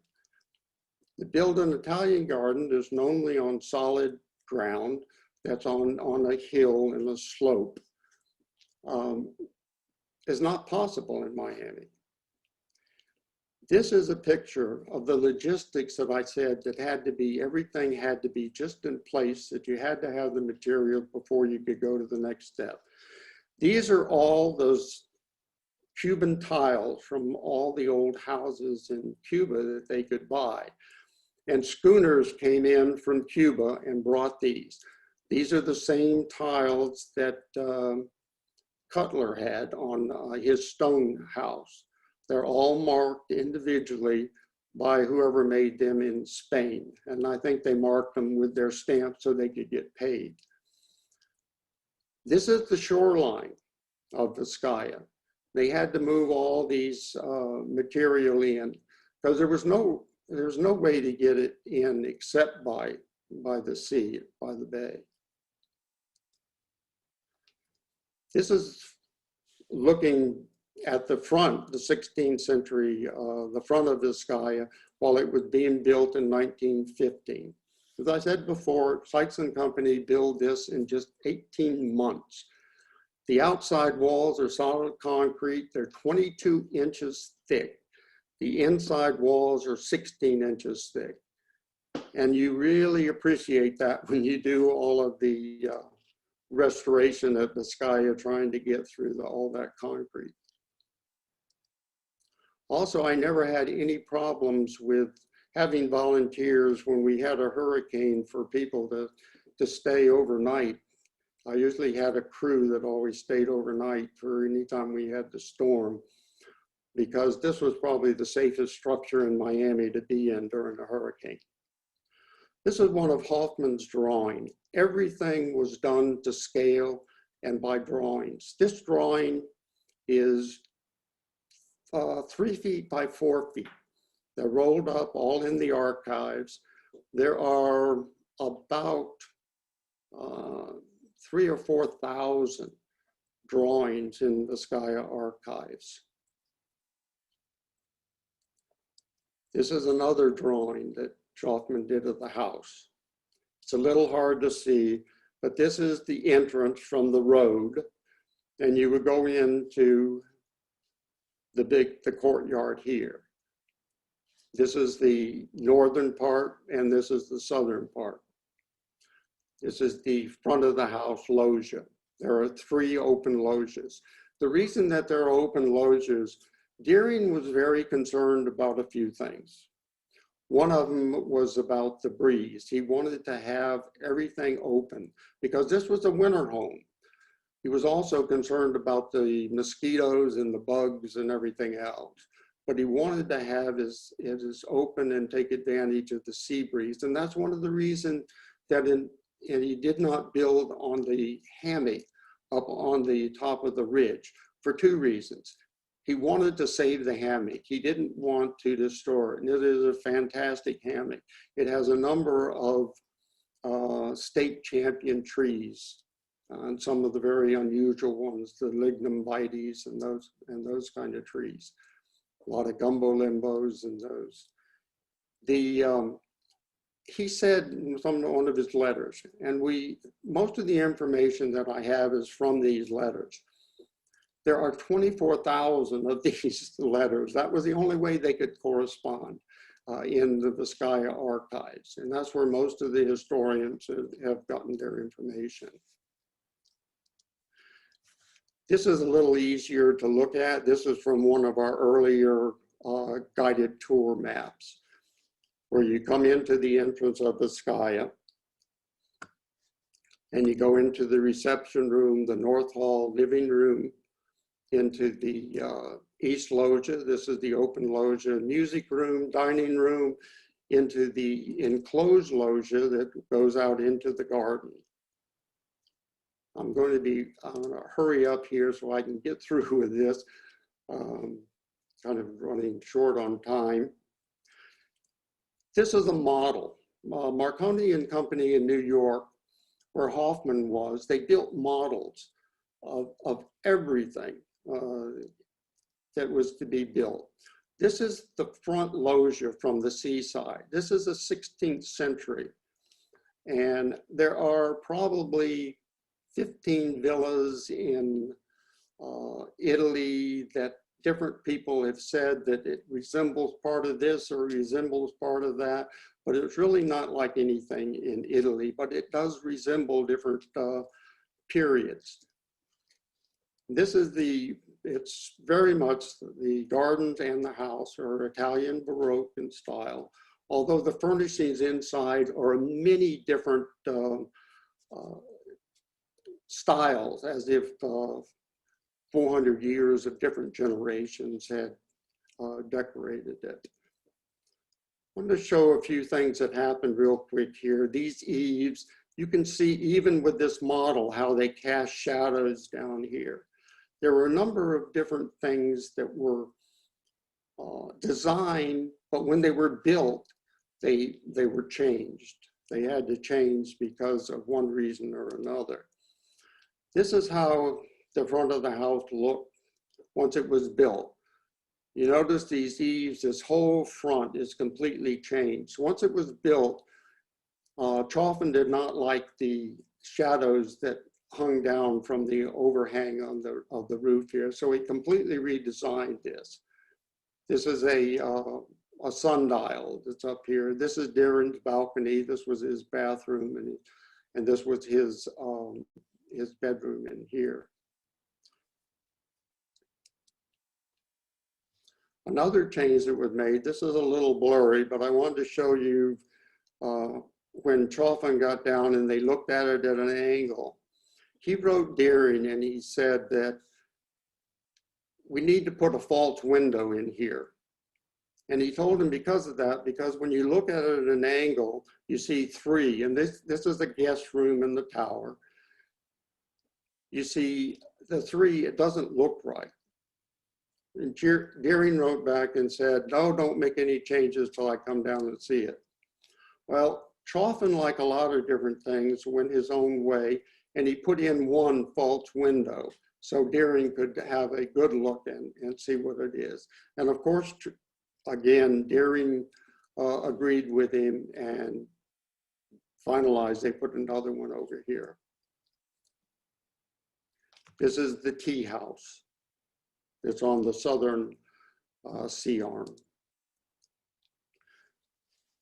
To build an Italian garden that's only on solid ground, that's on a hill and a slope, is not possible in Miami. This is a picture of the logistics that I said that everything had to be just in place, that you had to have the material before you could go to the next step. These are all those Cuban tiles from all the old houses in Cuba that they could buy. And schooners came in from Cuba and brought these. These are the same tiles that Cutler had on his stone house. They're all marked individually by whoever made them in Spain. And I think they marked them with their stamp so they could get paid. This is the shoreline of Viscaya. They had to move all these material in because there's no way to get it in except by the sea, by the bay. This is looking at the front, the 16th century, the front of Viscaya, while it was being built in 1915. As I said before, Sykes and Company built this in just 18 months. The outside walls are solid concrete. They're 22 inches thick. The inside walls are 16 inches thick. And you really appreciate that when you do all of the restoration at Viscaya, trying to get through all that concrete. Also, I never had any problems with having volunteers when we had a hurricane for people to stay overnight. I usually had a crew that always stayed overnight for any time we had the storm, because this was probably the safest structure in Miami to be in during a hurricane. This is one of Hoffman's drawings. Everything was done to scale and by drawings. This drawing is 3 feet by 4 feet. They're rolled up all in the archives. There are about 3,000 or 4,000 drawings in the Viscaya archives. This is another drawing that Hoffman did of the house. It's a little hard to see, but this is the entrance from the road, and you would go into the courtyard here. This is the northern part, and this is the southern part. This is the front of the house loggia. There are 3 open loggias. The reason that there are open loggias, Deering was very concerned about a few things. One of them was about the breeze. He wanted to have everything open because this was a winter home. He was also concerned about the mosquitoes and the bugs and everything else. But he wanted to have it open and take advantage of the sea breeze. And that's one of the reasons that he did not build on the hammock up on the top of the ridge for 2 reasons. He wanted to save the hammock. He didn't want to destroy it. And it is a fantastic hammock. It has a number of state champion trees and some of the very unusual ones, the lignum vites and those kind of trees. a lot of Gumball Limbos and those. He said in one of his letters, and most of the information that I have is from these letters. There are 24,000 of these letters. That was the only way they could correspond in the Viscaya archives. And that's where most of the historians have gotten their information. This is a little easier to look at. This is from one of our earlier guided tour maps, where you come into the entrance of Viscaya and you go into the reception room, the North Hall living room, into the East Loggia. This is the open loggia, music room, dining room, into the enclosed loggia that goes out into the garden. I'm going to hurry up here so I can get through with this. Kind of running short on time. This is a model. Marconi and Company in New York, where Hoffman was, they built models of everything that was to be built. This is the front loggia from the seaside. This is the 16th century. And there are probably 15 villas in Italy that different people have said that it resembles part of this or resembles part of that, but it's really not like anything in Italy, but it does resemble different periods. This is it's very much the gardens and the house are Italian Baroque in style, although the furnishings inside are many different styles, as if 400 years of different generations had decorated it. I'm going to show a few things that happened real quick here. These eaves, you can see even with this model how they cast shadows down here. There were a number of different things that were designed, but when they were built, they were changed. They had to change because of one reason or another. This is how the front of the house looked once it was built. You notice these eaves, this whole front is completely changed. Once it was built, Chauffin did not like the shadows that hung down from the overhang of the roof here, so he completely redesigned this. This is a sundial that's up here. This is Darren's balcony. This was his bathroom, and this was his bedroom in here. Another change that was made, this is a little blurry, but I wanted to show you when Chauffin got down and they looked at it at an angle. He wrote Deering and he said that we need to put a false window in here. And he told him because of that, because when you look at it at an angle, you see three, and this is the guest room in the tower. You see the three, it doesn't look right. And Deering wrote back and said, no, don't make any changes till I come down and see it. Well, Chauffin, like a lot of different things, went his own way, and he put in one false window so Deering could have a good look and see what it is. And of course, again, Deering agreed with him and finalized, they put another one over here. This is the tea house. It's on the southern sea arm.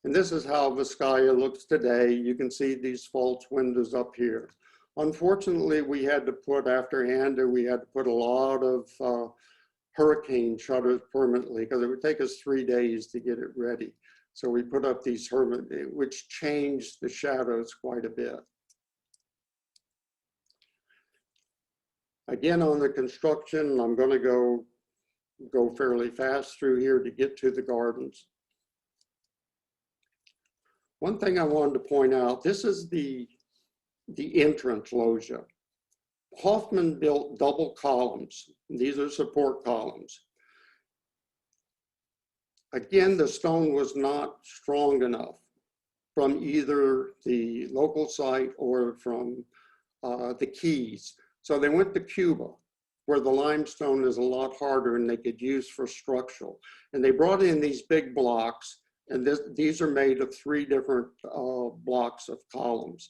And this is how Viscaya looks today. You can see these false windows up here. Unfortunately, we had to put, after Anda, we had to put a lot of hurricane shutters permanently because it would take us 3 days to get it ready. So we put up these which changed the shadows quite a bit. Again, on the construction, I'm going to go fairly fast through here to get to the gardens. One thing I wanted to point out, this is the entrance loggia. Hoffman built double columns. These are support columns. Again, the stone was not strong enough from either the local site or from the quays. So they went to Cuba where the limestone is a lot harder and they could use for structural. And they brought in these big blocks, and these are made of 3 different blocks of columns.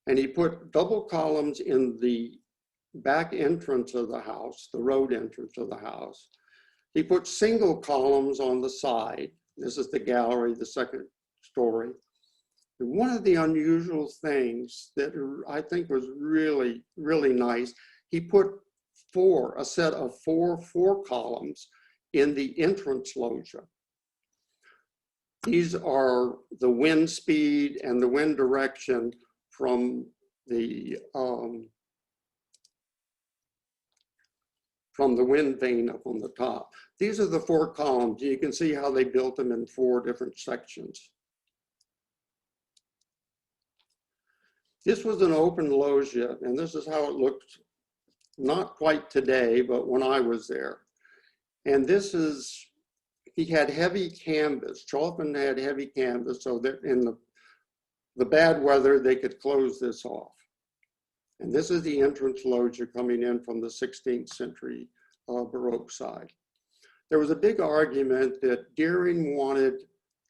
And he put double columns in the back entrance of the house, the road entrance of the house. He put single columns on the side. This is the gallery, the second story. And one of the unusual things that I think was really, really nice, he put a set of four columns in the entrance loggia. These are the wind speed and the wind direction from the wind vane up on the top. These are the 4 columns. You can see how they built them in 4 different sections. This was an open loggia, and this is how it looked, not quite today, but when I was there. And this is, he had heavy canvas. Chalfin had heavy canvas, so that in the bad weather, they could close this off. And this is the entrance loggia coming in from the 16th century Baroque side. There was a big argument that Deering wanted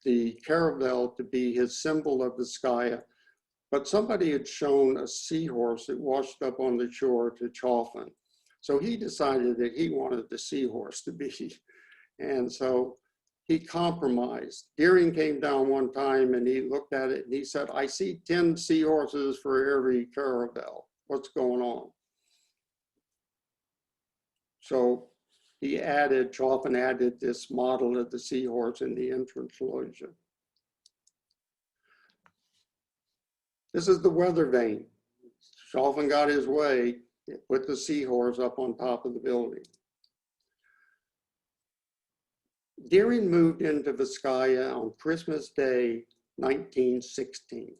the caravel to be his symbol of Viscaya, but somebody had shown a seahorse that washed up on the shore to Chalfin. So he decided that he wanted the seahorse to be. And so he compromised. Deering came down one time and he looked at it and he said, I see 10 seahorses for every caravel. What's going on? So Chalfin added this model of the seahorse in the entrance loggia. This is the weather vane. Chalfin got his way, put the seahorse up on top of the building. Deering moved into Viscaya on Christmas Day, 1916,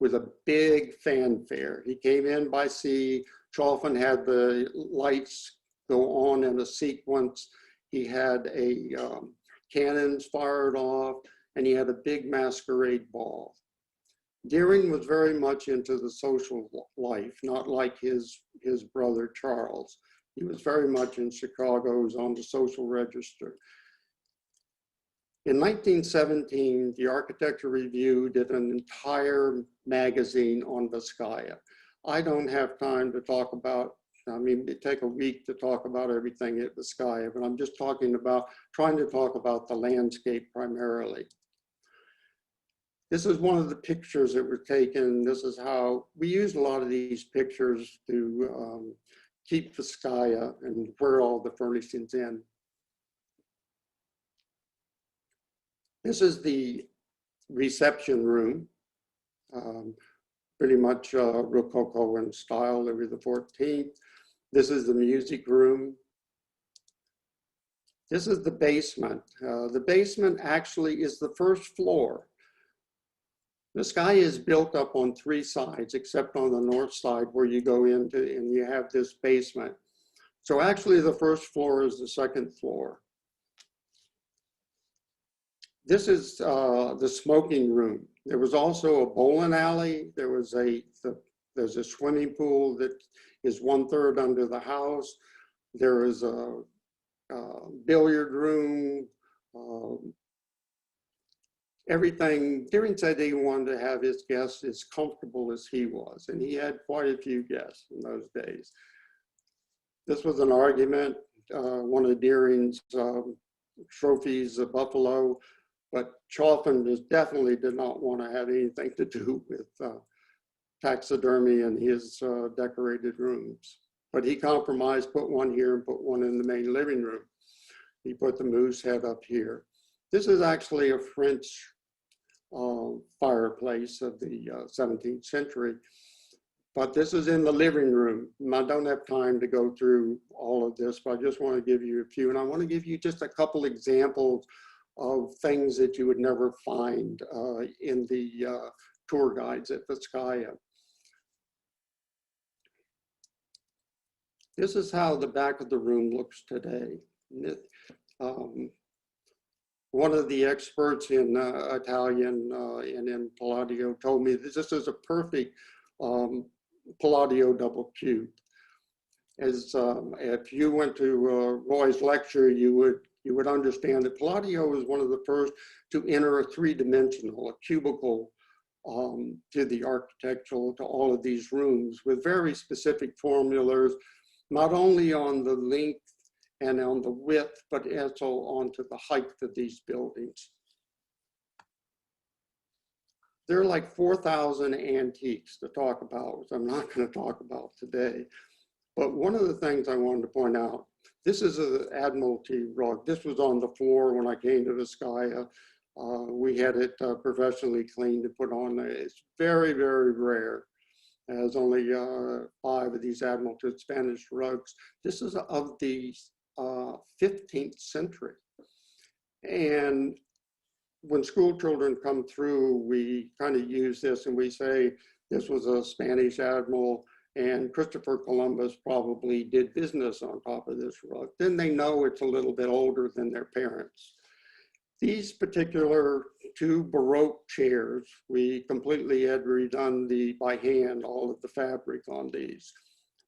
with a big fanfare. He came in by sea. Chalfin had the lights go on in a sequence. He had cannons fired off, and he had a big masquerade ball. Deering was very much into the social life, not like his brother Charles. He was very much in Chicago, he was on the social register. In 1917, the Architecture Review did an entire magazine on Viscaya. I don't have time to talk about, it'd take a week to talk about everything at Viscaya, but I'm just trying to talk about the landscape primarily. This is one of the pictures that were taken. This is how we used a lot of these pictures to keep Viscaya and where all the furnishings in. This is the reception room, pretty much Rococo in style, Louis XIV. This is the music room. This is the basement. The basement actually is the first floor. Viscaya is built up on 3 sides, except on the north side where you go into and you have this basement. So actually the first floor is the second floor. This is the smoking room. There was also a bowling alley. There's a swimming pool that is 1/3 under the house. There is a billiard room. Everything, Deering said he wanted to have his guests as comfortable as he was, and he had quite a few guests in those days. This was an argument, one of Deering's trophies, a buffalo, but Chalfin definitely did not want to have anything to do with taxidermy in his decorated rooms. But he compromised, put one here and put one in the main living room. He put the moose head up here. This is actually a French fireplace of the 17th century, but this is in the living room. And I don't have time to go through all of this, but I just want to give you a few, and I want to give you just a couple examples of things that you would never find in the tour guides at Viscaya. This is how the back of the room looks today. One of the experts in Italian and in Palladio told me that this is a perfect Palladio double cube. as if you went to Roy's lecture, you would understand that Palladio was one of the first to enter a three-dimensional, a cubicle, to the architectural, to all of these rooms with very specific formulas, not only on the length and on the width, but also onto the height of these buildings. There are like 4,000 antiques to talk about, which I'm not going to talk about today. But one of the things I wanted to point out, this is an Admiralty rug. This was on the floor when I came to Viscaya. We had it professionally cleaned and put on. It's very, very rare. There's only 5 of these Admiralty Spanish rugs. This is of the 15th century. And when school children come through, we kind of use this and we say, this was a Spanish admiral and Christopher Columbus probably did business on top of this rug. Then they know it's a little bit older than their parents. These particular 2 Baroque chairs, we completely had redone by hand all of the fabric on these.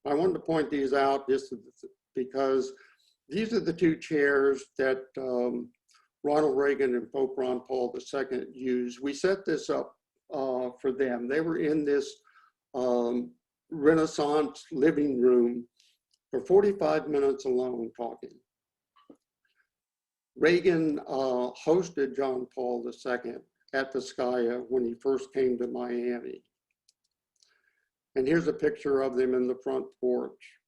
I wanted to point these out just because these are the 2 chairs that Ronald Reagan and Pope Ron Paul II used. We set this up for them. They were in this Renaissance living room for 45 minutes alone talking. Reagan hosted John Paul II at Viscaya when he first came to Miami. And here's a picture of them in the front porch.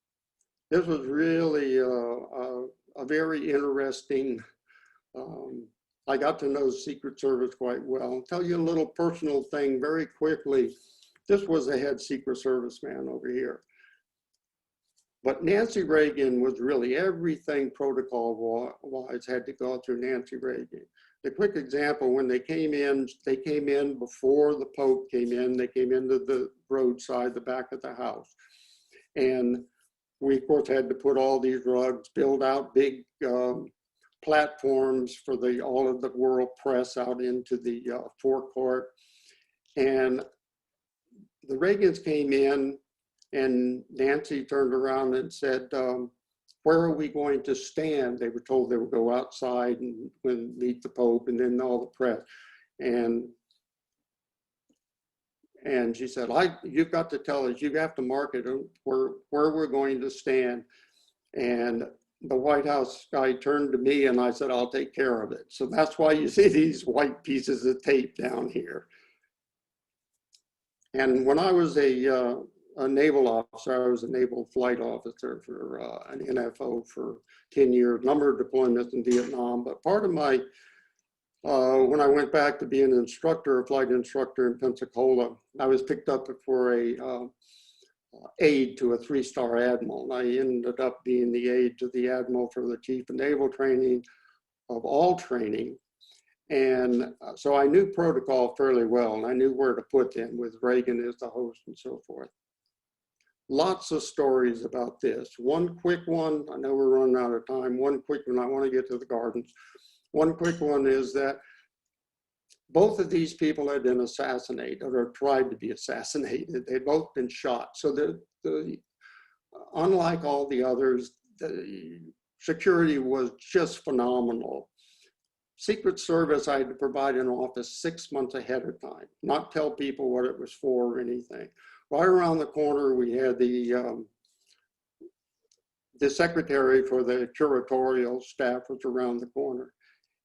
This was really a very interesting, I got to know Secret Service quite well. I'll tell you a little personal thing very quickly. This was a head Secret Service man over here. But Nancy Reagan was really everything protocol-wise had to go through Nancy Reagan. The quick example, when they came in before the Pope came in, they came into the roadside, the back of the house. And we, of course, had to put all these rugs, build out big platforms for all of the world press out into the forecourt. And the Reagans came in, and Nancy turned around and said, where are we going to stand? They were told they would go outside and meet the Pope and then all the press. And she said, you've got to tell us, you have to mark it where we're going to stand. And the White House guy turned to me and I said, I'll take care of it. So that's why you see these white pieces of tape down here. And when I was a naval officer, I was a naval flight officer for an NFO for 10 years, number of deployments in Vietnam. But part of my, when I went back to be an instructor, a flight instructor in Pensacola, I was picked up for a aide to a 3-star admiral. And I ended up being the aide to the admiral for the chief of naval training of all training. And so I knew protocol fairly well, and I knew where to put them with Reagan as the host and so forth. Lots of stories about this. One quick one, I know we're running out of time. One quick one, I want to get to the gardens. One quick one is that both of these people had been assassinated or tried to be assassinated. They'd both been shot. So unlike all the others, the security was just phenomenal. Secret Service, I had to provide an office 6 months ahead of time, not tell people what it was for or anything. Right around the corner, we had the secretary for the curatorial staff was around the corner.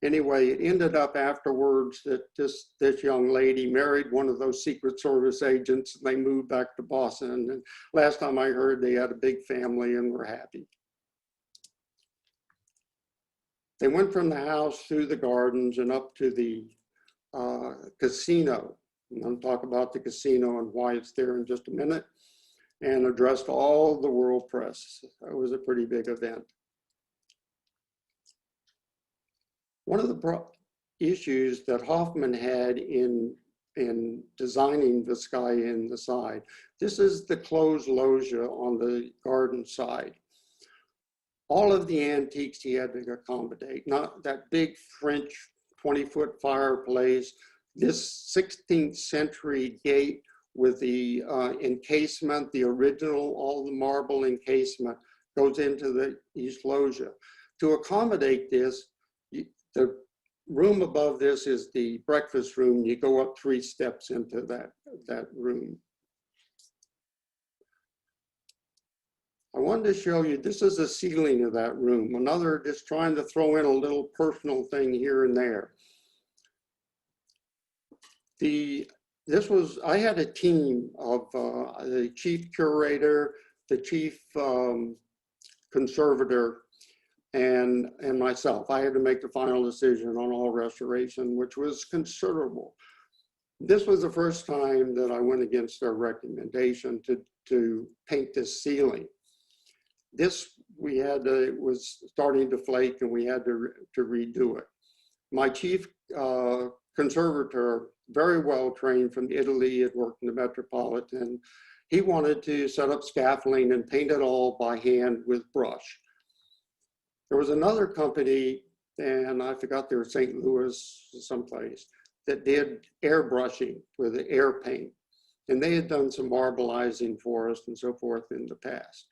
Anyway, it ended up afterwards that this young lady married one of those Secret Service agents, and they moved back to Boston. And last time I heard, they had a big family and were happy. They went from the house through the gardens and up to the casino. I'm going to talk about the casino and why it's there in just a minute, and addressed all the world press. It was a pretty big event. One of the issues that Hoffman had in designing Viscaya in the side, this is the closed loggia on the garden side. All of the antiques he had to accommodate, not that big French 20-foot fireplace. This 16th century gate with the encasement, the original, all the marble encasement goes into the east loggia. To accommodate this, the room above this is the breakfast room. You go up 3 steps into that room. I wanted to show you, this is the ceiling of that room. Another, just trying to throw in a little personal thing here and there. I had a team of the chief curator, the chief conservator, and myself. I had to make the final decision on all restoration, which was considerable. This was the first time that I went against their recommendation to paint this ceiling. This it was starting to flake and we had to redo it. My chief conservator, very well trained from Italy, had worked in the Metropolitan. He wanted to set up scaffolding and paint it all by hand with brush. There was another company, and I forgot they were St. Louis someplace, that did airbrushing with the air paint. And they had done some marbleizing for us and so forth in the past.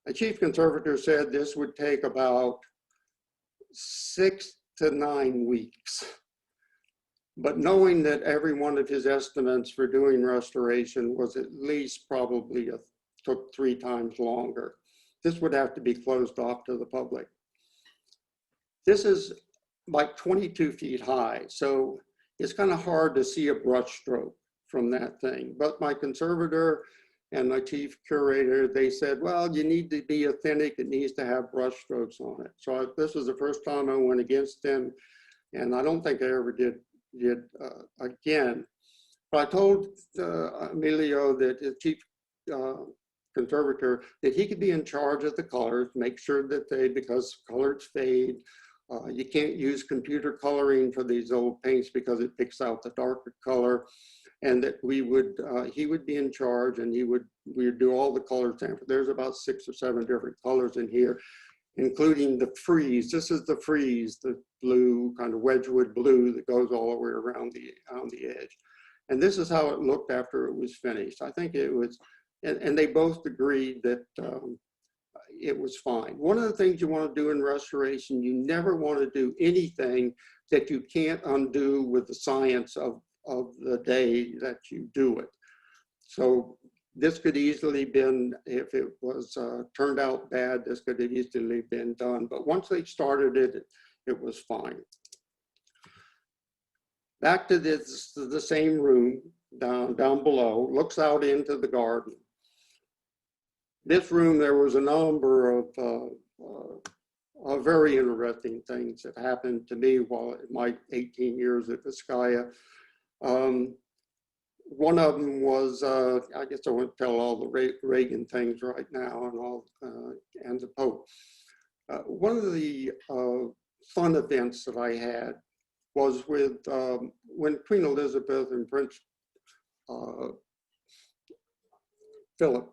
A chief conservator said this would take about 6 to 9 weeks. But knowing that every one of his estimates for doing restoration was at least probably took 3 times longer. This would have to be closed off to the public. This is like 22 feet high, so it's kind of hard to see a brush stroke from that thing. But my conservator and my chief curator, they said, well, you need to be authentic. It needs to have brush strokes on it. So this was the first time I went against them, and I don't think I ever did again. But I told Emilio, that the chief conservator, that he could be in charge of the colors, make sure that because colors fade. You can't use computer coloring for these old paints because it picks out the darker color. And that he would be in charge, and we would do all the color samples. There's about 6 or 7 different colors in here, including the frieze. This is the frieze, the blue, kind of Wedgwood blue that goes all the way around the edge. And this is how it looked after it was finished. I think it was, and they both agreed that it was fine. One of the things you want to do in restoration, you never want to do anything that you can't undo with the science of the day that you do it. So this could easily been, if it was turned out bad, this could have easily been done. But once they started it, it was fine. Back to the same room down below, looks out into the garden. This room, there was a number of very interesting things that happened to me while in my 18 years at Viscaya. One of them was, I guess I won't tell all the Reagan things right now and the Pope. One of the fun events that I had was with when Queen Elizabeth and Prince Philip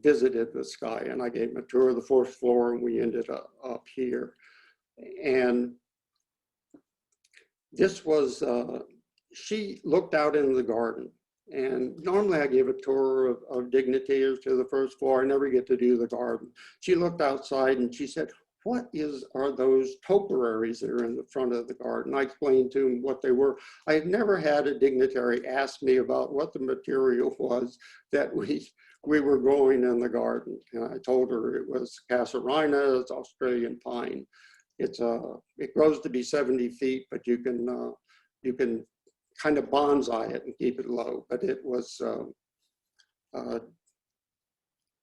visited Viscaya, and I gave them a tour of the 4th floor, and we ended up here. And this was, she looked out into the garden, and normally I give a tour of dignitaries to the 1st floor. I never get to do the garden. She looked outside and she said, what are those topiaries that are in the front of the garden? I explained to him what they were. I had never had a dignitary ask me about what the material was that we were growing in the garden. And I told her it was Casuarina, it's Australian pine. It grows to be 70 feet, but you can kind of bonsai it and keep it low. But it was,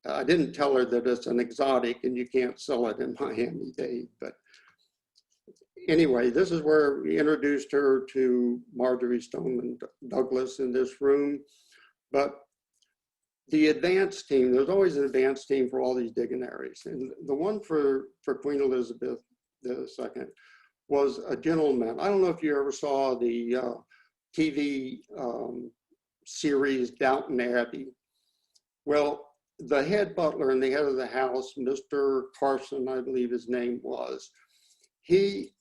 I didn't tell her that it's an exotic and you can't sell it in Miami-Dade. But anyway, this is where we introduced her to Marjorie Stoneman Douglas in this room. But the advanced team, there's always an advanced team for all these dignitaries. And the one for Queen Elizabeth II was a gentleman. I don't know if you ever saw the TV series Downton Abbey. Well, the head butler and the head of the house, Mr. Carson, I believe his name was, he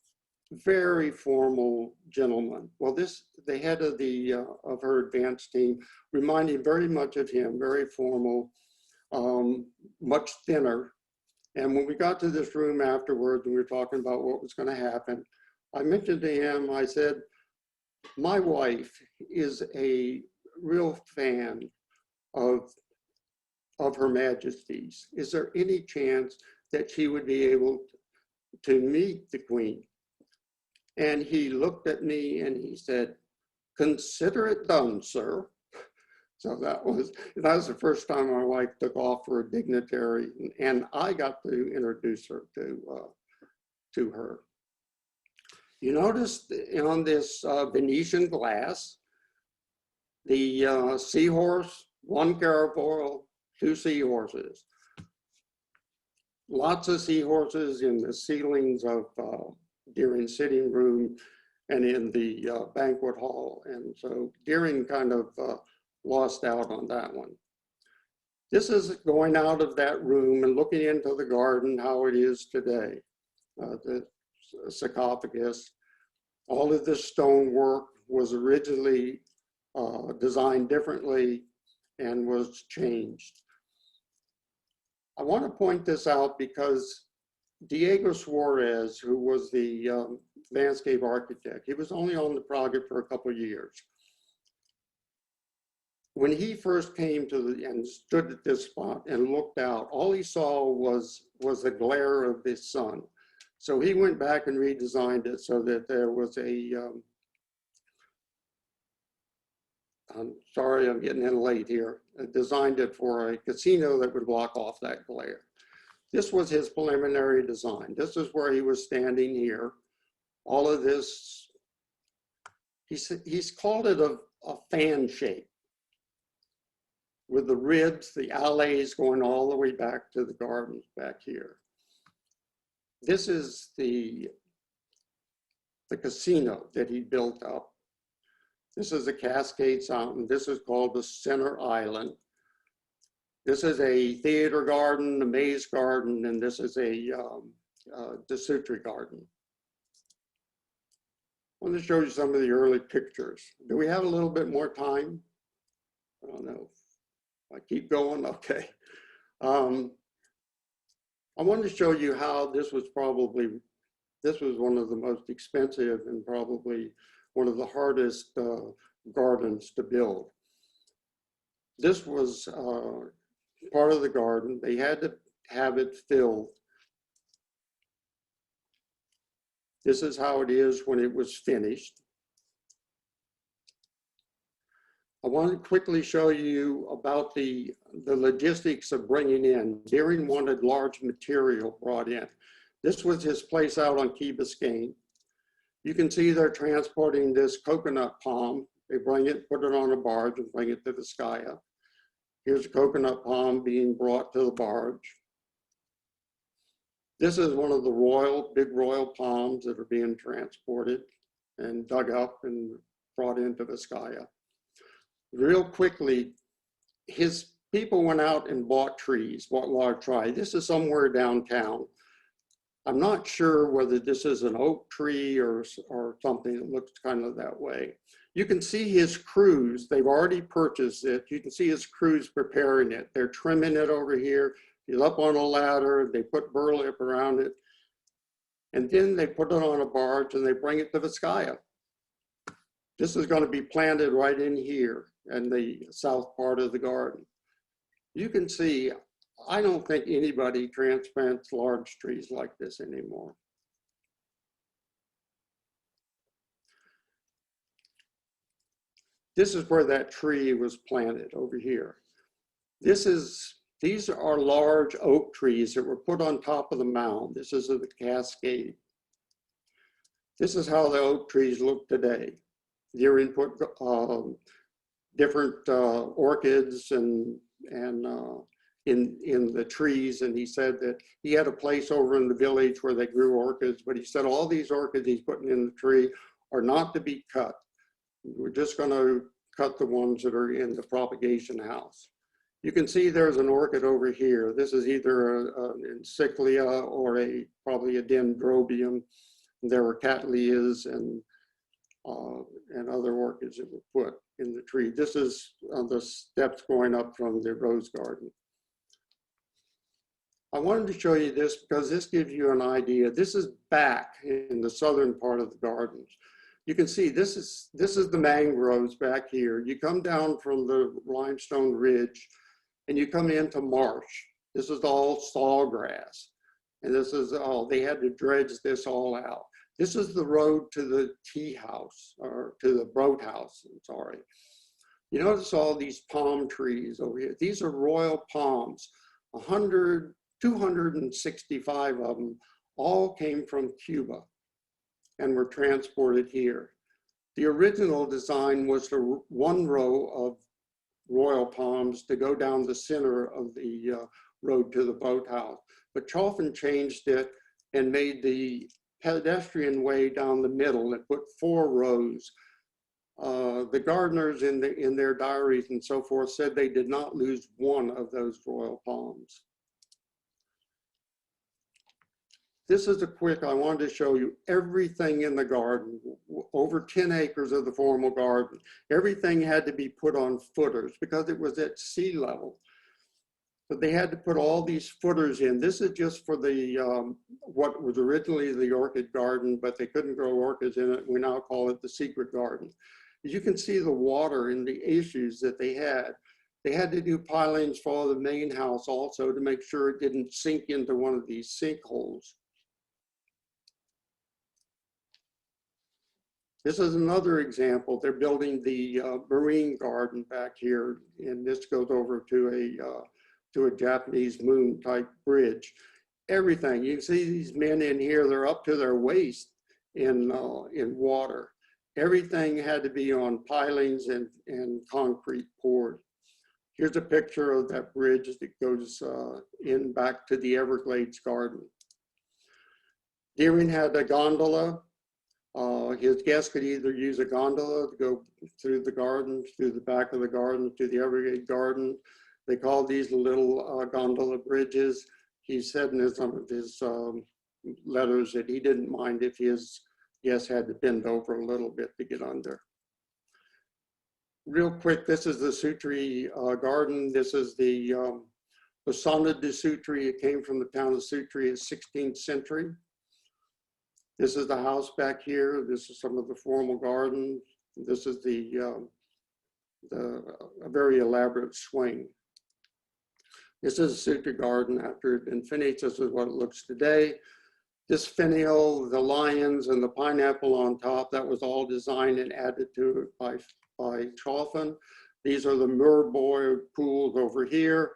very formal gentleman. Well, the head of of her advanced team reminded very much of him, very formal, much thinner. And when we got to this room afterwards and we were talking about what was going to happen, I mentioned to him, I said, my wife is a real fan of Her Majesty's. Is there any chance that she would be able to meet the Queen? And he looked at me and he said, consider it done, sir. So that was the first time my wife took off for a dignitary, and I got to introduce her to her. You notice on this Venetian glass, the seahorse, 1 caravel, 2 seahorses. Lots of seahorses in the ceilings of Deering sitting room and in the banquet hall. And so Deering kind of lost out on that one. This is going out of that room and looking into the garden, how it is today. The sarcophagus, all of this stonework was originally designed differently and was changed. I want to point this out because Diego Suarez, who was the landscape architect, he was only on the project for a couple of years. When he first came and stood at this spot and looked out, all he saw was the glare of the sun. So he went back and redesigned it so that there was I'm sorry, I'm getting in late here. I designed it for a casino that would block off that glare. This was his preliminary design. This is where he was standing here. All of this, he's called it a fan shape, with the ribs, the alleys going all the way back to the gardens back here. This is the casino that he built up. This is a Cascade Fountain. This is called the Center Island. This is a theater garden, a maze garden, and this is a De Sutri garden. I want to show you some of the early pictures. Do we have a little bit more time? I don't know. I keep going, okay. I wanted to show you how this was one of the most expensive and probably one of the hardest gardens to build. This was part of the garden. They had to have it filled. This is how it is when it was finished. I want to quickly show you about the logistics of bringing in. Deering wanted large material brought in. This was his place out on Key Biscayne. You can see they're transporting this coconut palm. They bring it, put it on a barge and bring it to Viscaya. Here's a coconut palm being brought to the barge. This is one of the big royal palms that are being transported and dug up and brought into Viscaya. Real quickly, his people went out and bought trees, bought large trees. This is somewhere downtown. I'm not sure whether this is an oak tree or something that looks kind of that way. You can see his crews, they've already purchased it. You can see his crews preparing it. They're trimming it over here. He's up on a ladder, they put burlap around it, and then they put it on a barge and they bring it to Viscaya. This is going to be planted right in here in the south part of the garden. You can see, I don't think anybody transplants large trees like this anymore. This is where that tree was planted over here. These are large oak trees that were put on top of the mound. This is the Cascade. This is how the oak trees look today. Deering put different orchids and in the trees, and he said that he had a place over in the village where they grew orchids, but he said all these orchids he's putting in the tree are not to be cut. We're just going to cut the ones that are in the propagation house. You can see there's an orchid over here. This is either an encyclia or probably a dendrobium. There were cattleyas and other orchids that were put in the tree. This is the steps going up from the rose garden. I wanted to show you this because this gives you an idea. This is back in the southern part of the gardens. You can see this is the mangroves back here. You come down from the limestone ridge and you come into marsh. This is all sawgrass. And this is all, they had to dredge this all out. This is the road to the tea house, or to the boathouse, I'm sorry. You notice all these palm trees over here. These are royal palms, 265 of them all came from Cuba and were transported here. The original design was for one row of royal palms to go down the center of the road to the boathouse. But Chalfin changed it and made the pedestrian way down the middle and put 4 rows. The gardeners in their diaries and so forth said they did not lose one of those royal palms. This is a quick, I wanted to show you everything in the garden, over 10 acres of the formal garden. Everything had to be put on footers because it was at sea level. So they had to put all these footers in. This is just for the, what was originally the orchid garden, but they couldn't grow orchids in it. We now call it the secret garden. As you can see the water and the issues that they had. They had to do pilings for the main house also to make sure it didn't sink into one of these sinkholes. This is another example. They're building the marine garden back here, and this goes over to a Japanese moon type bridge. Everything, you can see these men in here, they're up to their waist in water. Everything had to be on pilings and concrete poured. Here's a picture of that bridge that goes in back to the Everglades Garden. Deering had a gondola. His guests could either use a gondola to go through the garden, through the back of the garden, to the Everglades Garden. They called these little gondola bridges. He said in some of his letters that he didn't mind if his guests had to bend over a little bit to get under. Real quick, this is the Sutri garden. This is the Sauna De Sutri. It came from the town of Sutri in the 16th century. This is the house back here. This is some of the formal garden. This is a very elaborate swing. This is a Sutri garden after it had been finished. This is what it looks today. This finial, the lions, and the pineapple on top, that was all designed and added to it by Chalfin. These are the Murboy pools over here.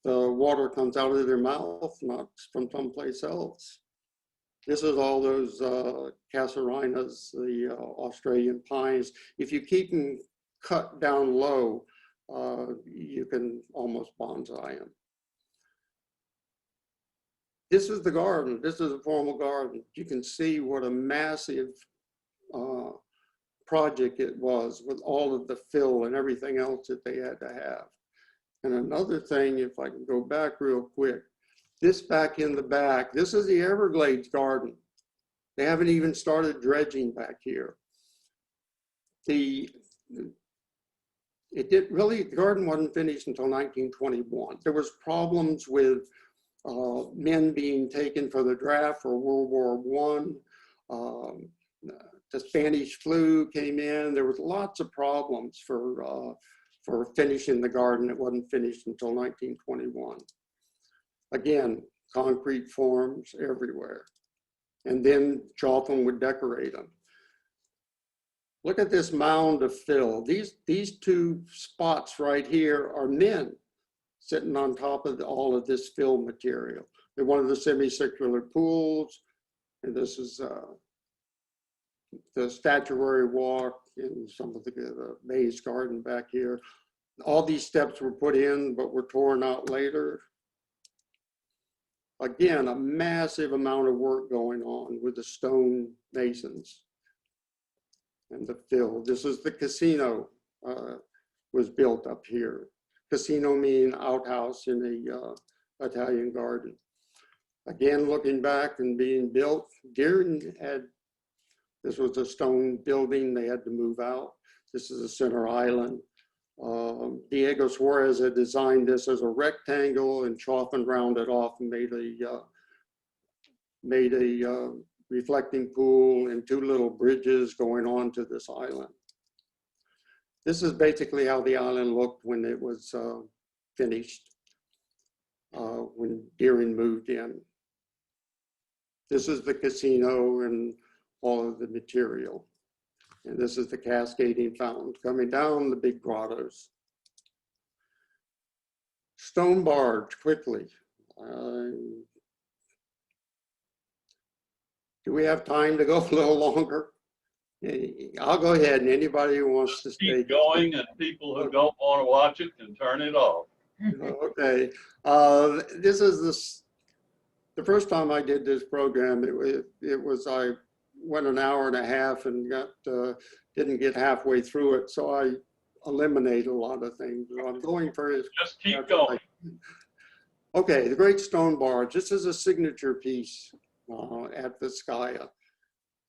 The water comes out of their mouth, not from someplace else. This is all those casuarinas, the Australian pines. If you keep them cut down low, you can almost bonsai them. This is the garden. This is a formal garden. You can see what a massive project it was with all of the fill and everything else that they had to have. And another thing, if I can go back real quick, this back in the back, this is the Everglades Garden. They haven't even started dredging back here. The garden wasn't finished until 1921. There was problems with men being taken for the draft for World War I. The Spanish flu came in. There was lots of problems for finishing the garden. It wasn't finished until 1921. Again, concrete forms everywhere. And then Chalfin would decorate them. Look at this mound of fill. These 2 spots right here are men sitting on top of all of this fill material. They're one of the semicircular pools, and this is the statuary walk in some of the maze garden back here. All these steps were put in, but were torn out later. Again, a massive amount of work going on with the stone masons and the fill. This is the casino was built up here. Casino mean outhouse in the Italian garden. Again, looking back and being built, Deering had This was a stone building. They had to move out. This is the center island. Diego Suarez had designed this as a rectangle, and Chaffin rounded off and made a reflecting pool and 2 little bridges going on to this island. This is basically how the island looked when it was finished, when Deering moved in. This is the casino and all of the material. And this is the cascading fountain coming down the big grottos. Stone barge, quickly. Do we have time to go a little longer? I'll go ahead, and anybody who wants to stay. Keep going, and people who don't want to watch it can turn it off. Okay. This is the first time I did this program. I went an hour and a half and didn't get halfway through it, so I eliminated a lot of things. I'm going for it. Just keep going. Okay, the Great Stone Barge. This is a signature piece at Viscaya.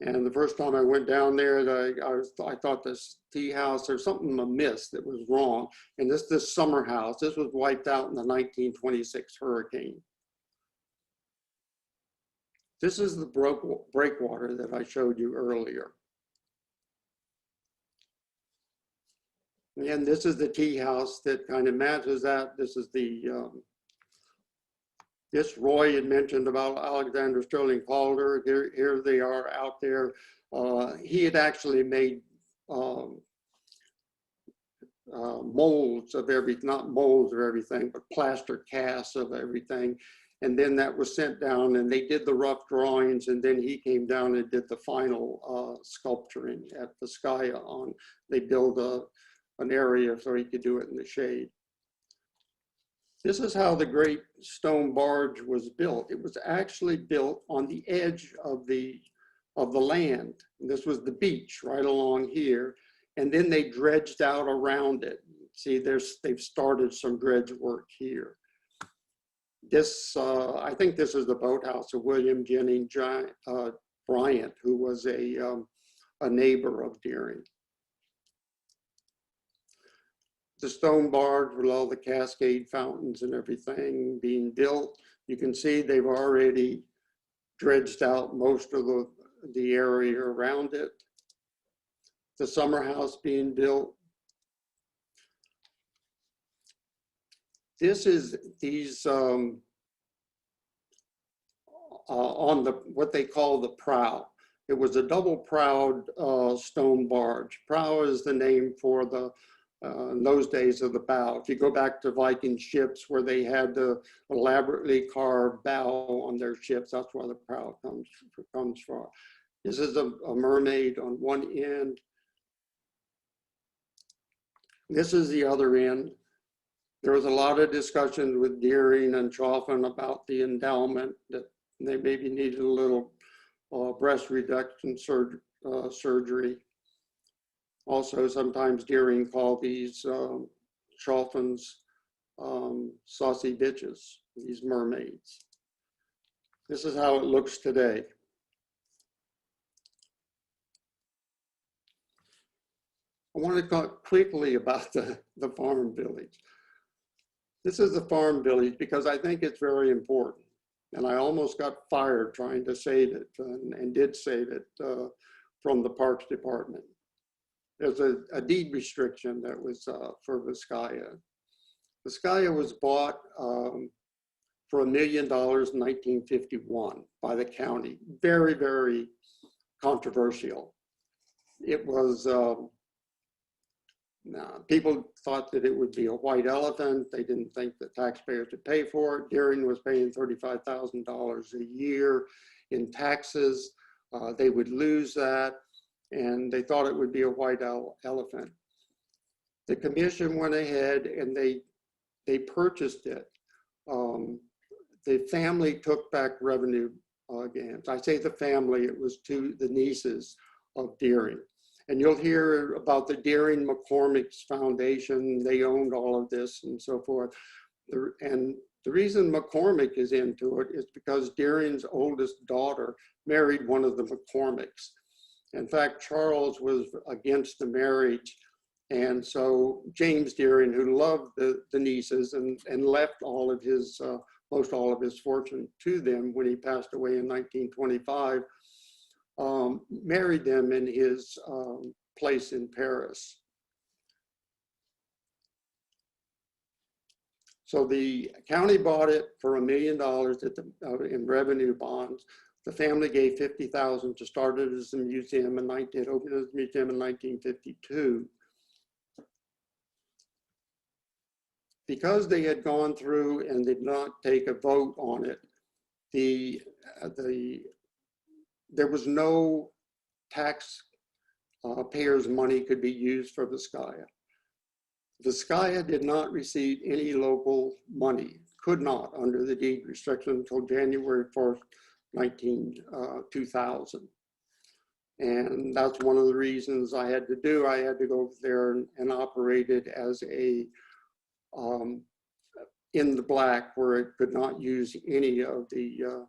And the first time I went down there, I thought this tea house, there's something amiss that was wrong. And this summer house, this was wiped out in the 1926 hurricane. This is the breakwater that I showed you earlier. And this is the tea house that kind of matches that. This is this Roy had mentioned about Alexander Sterling Calder. Here they are out there. He had actually made molds of everything, not molds of everything, but plaster casts of everything. And then that was sent down, and they did the rough drawings, and then he came down and did the final sculpturing at Viscaya. They built an area so he could do it in the shade. This is how the Great Stone Barge was built. It was actually built on the edge of the land. This was the beach right along here, and then they dredged out around it. See, they've started some dredge work here. This, I think this is the boathouse of William Jennings Bryant, who was a neighbor of Deering. The stone barge with all the cascade fountains and everything being built. You can see they've already dredged out most of the area around it. The summer house being built. This is these on what they call the prow. It was a double prowed stone barge. Prow is the name for the in those days of the bow. If you go back to Viking ships where they had the elaborately carved bow on their ships, that's where the prow comes from. This is a mermaid on one end. This is the other end. There was a lot of discussions with Deering and Chaffin about the endowment, that they maybe needed a little breast reduction surgery. Also, sometimes Deering called these Chaffins saucy bitches, these mermaids. This is how it looks today. I want to talk quickly about the farm village. This is the farm village because I think it's very important. And I almost got fired trying to save it and did save it from the Parks Department. There's a deed restriction that was for Viscaya. Viscaya was bought for $1 million in 1951 by the county. Very, very controversial. It was, people thought that it would be a white elephant. They didn't think the taxpayers would pay for it. Deering was paying $35,000 a year in taxes. They would lose that, and they thought it would be a white elephant. The commission went ahead and they purchased it. The family took back revenue again. I say the family, it was to the nieces of Deering. And you'll hear about the Deering Mccormick's Foundation. They owned all of this and so forth. And the reason McCormick is into it is because Deering's oldest daughter married one of the McCormicks. In fact, Charles was against the marriage. And so James Deering, who loved the nieces and left all of his, most all of his fortune to them when he passed away in 1925, married them in his place in Paris. So the county bought it for $1 million in revenue bonds. The family gave $50,000 to start it as a museum, and it opened as a museum in 1952. Because they had gone through and did not take a vote on it, there was no taxpayers' money could be used for Viscaya. Viscaya did not receive any local money, could not under the deed restriction until January 4th, 2000. And that's one of the reasons I had to go over there and operate it as a in the black, where it could not use any of the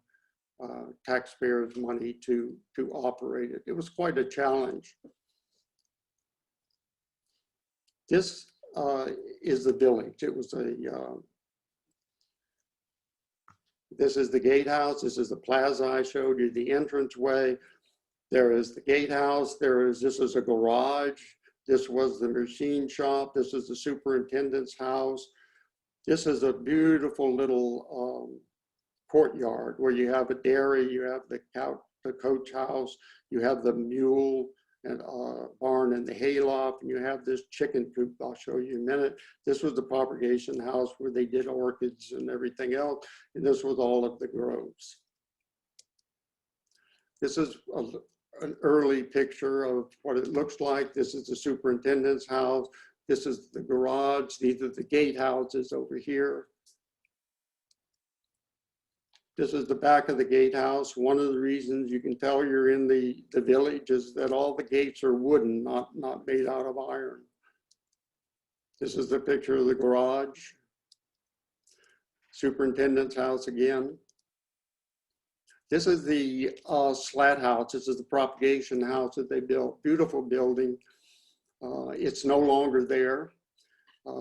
taxpayers' money to operate it. It was quite a challenge. This is the village. It was this is the gatehouse. This is the plaza I showed you, the entranceway. There is the gatehouse. This is a garage. This was the machine shop. This is the superintendent's house. This is a beautiful little courtyard where you have a dairy, you have the coach house, you have the mule and barn and the hayloft, and you have this chicken coop I'll show you in a minute. This was the propagation house where they did orchids and everything else, and this was all of the groves. This is an early picture of what it looks like. This is the superintendent's house. This is the garage. These are the gatehouses over here. This is the back of the gatehouse. One of the reasons you can tell you're in the village is that all the gates are wooden, not made out of iron. This is the picture of the garage. Superintendent's house again. This is the slat house. This is the propagation house that they built. Beautiful building. It's no longer there.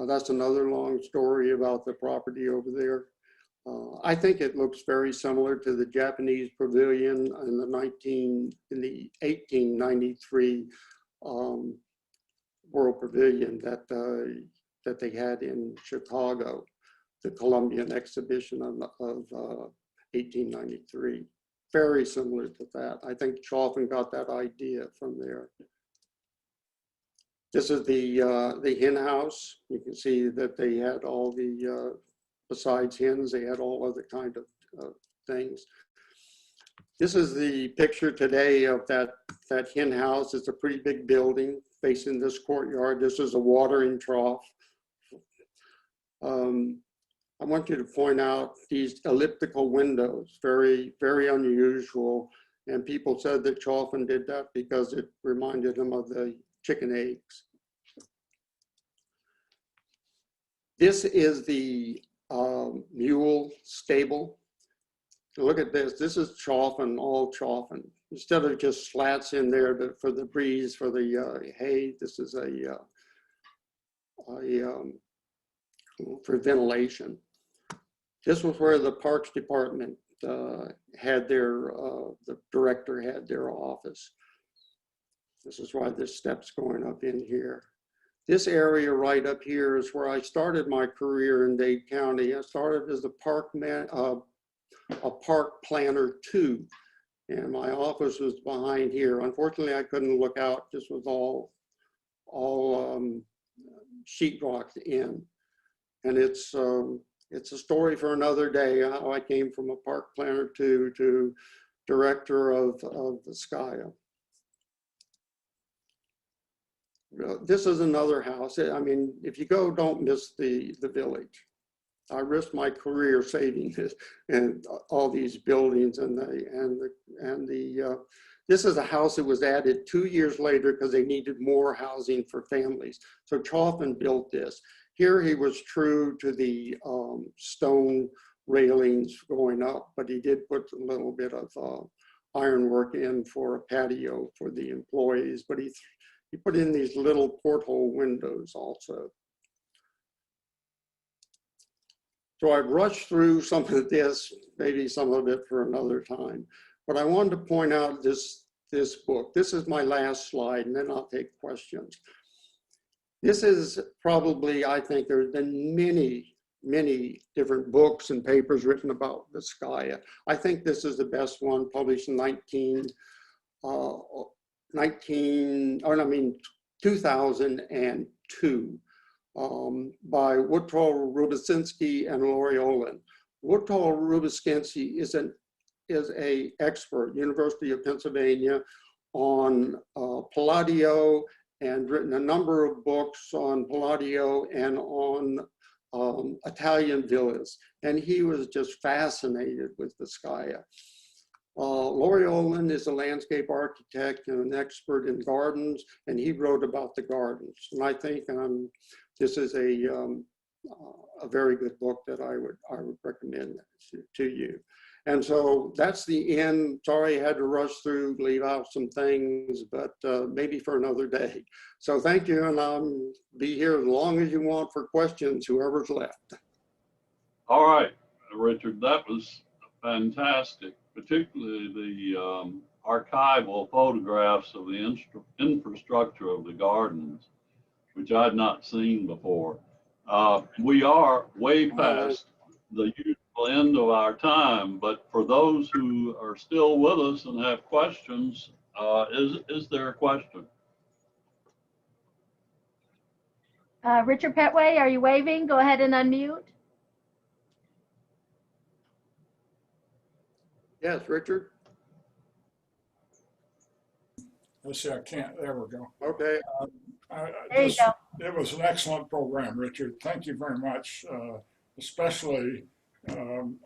That's another long story about the property over there. I think it looks very similar to the Japanese pavilion in the 1893 World Pavilion that they had in Chicago, the Columbian exhibition of 1893. Very similar to that. I think Chaffin got that idea from there. This is the hen house. You can see that they had all the, besides hens, they had all other kind of things. This is the picture today of that hen house. It's a pretty big building facing this courtyard. This is a watering trough. I want you to point out these elliptical windows, very, very unusual. And people said that Chaffin did that because it reminded them of the chicken eggs. This is the mule stable. Look at this. This is Chaffin, all Chaffin. Instead of just slats in there for the breeze, for the hay, this is for ventilation. This was where the Parks Department had their, the director had their office. This is why there's steps going up in here. This area right up here is where I started my career in Dade County. I started as a park planner too, and my office was behind here. Unfortunately, I couldn't look out. This was all sheetrocked in, and it's a story for another day. How I came from a park planner to director of Viscaya. This is another house. I mean, if you go, don't miss the village. I risked my career saving this and all these buildings this is a house that was added 2 years later because they needed more housing for families. So Chaffin built this. Here he was true to the stone railings going up, but he did put a little bit of ironwork in for a patio for the employees, but he put in these little porthole windows also. So I've rushed through some of this, maybe some of it for another time, but I wanted to point out this book. This is my last slide, and then I'll take questions. This is probably, I think there's been many different books and papers written about Viscaya. I think this is the best one, published in 2002. By Woodhull Rubinsinski and Lori Olin. Woodhull Rubinsinski is an expert, University of Pennsylvania, on Palladio, and written a number of books on Palladio and on Italian villas. And he was just fascinated with Viscaya. Lori Olin is a landscape architect and an expert in gardens, and he wrote about the gardens. And I think this is a very good book that I would recommend to you. And so that's the end. Sorry I had to rush through, leave out some things, but maybe for another day. So thank you, and I'll be here as long as you want for questions, whoever's left. All right, Richard, that was fantastic, particularly the archival photographs of the infrastructure of the gardens, which I had not seen before. We are way past the usual end of our time, but for those who are still with us and have questions, is there a question? Richard Petway, are you waving? Go ahead and unmute. Yes, Richard? Let's see, I can't, there we go. Okay. There you go. It was an excellent program, Richard. Thank you very much, especially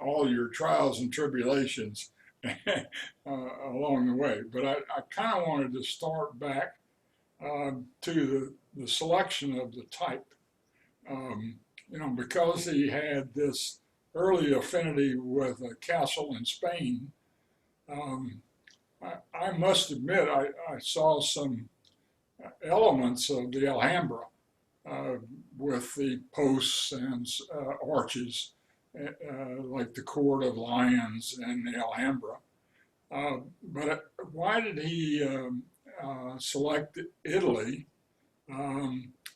all your trials and tribulations along the way. But I kind of wanted to start back to the selection of the type. You know, because he had this early affinity with a castle in Spain, I must admit I saw some elements of the Alhambra with the posts and arches, like the Court of Lions and the Alhambra. But why did he select Italy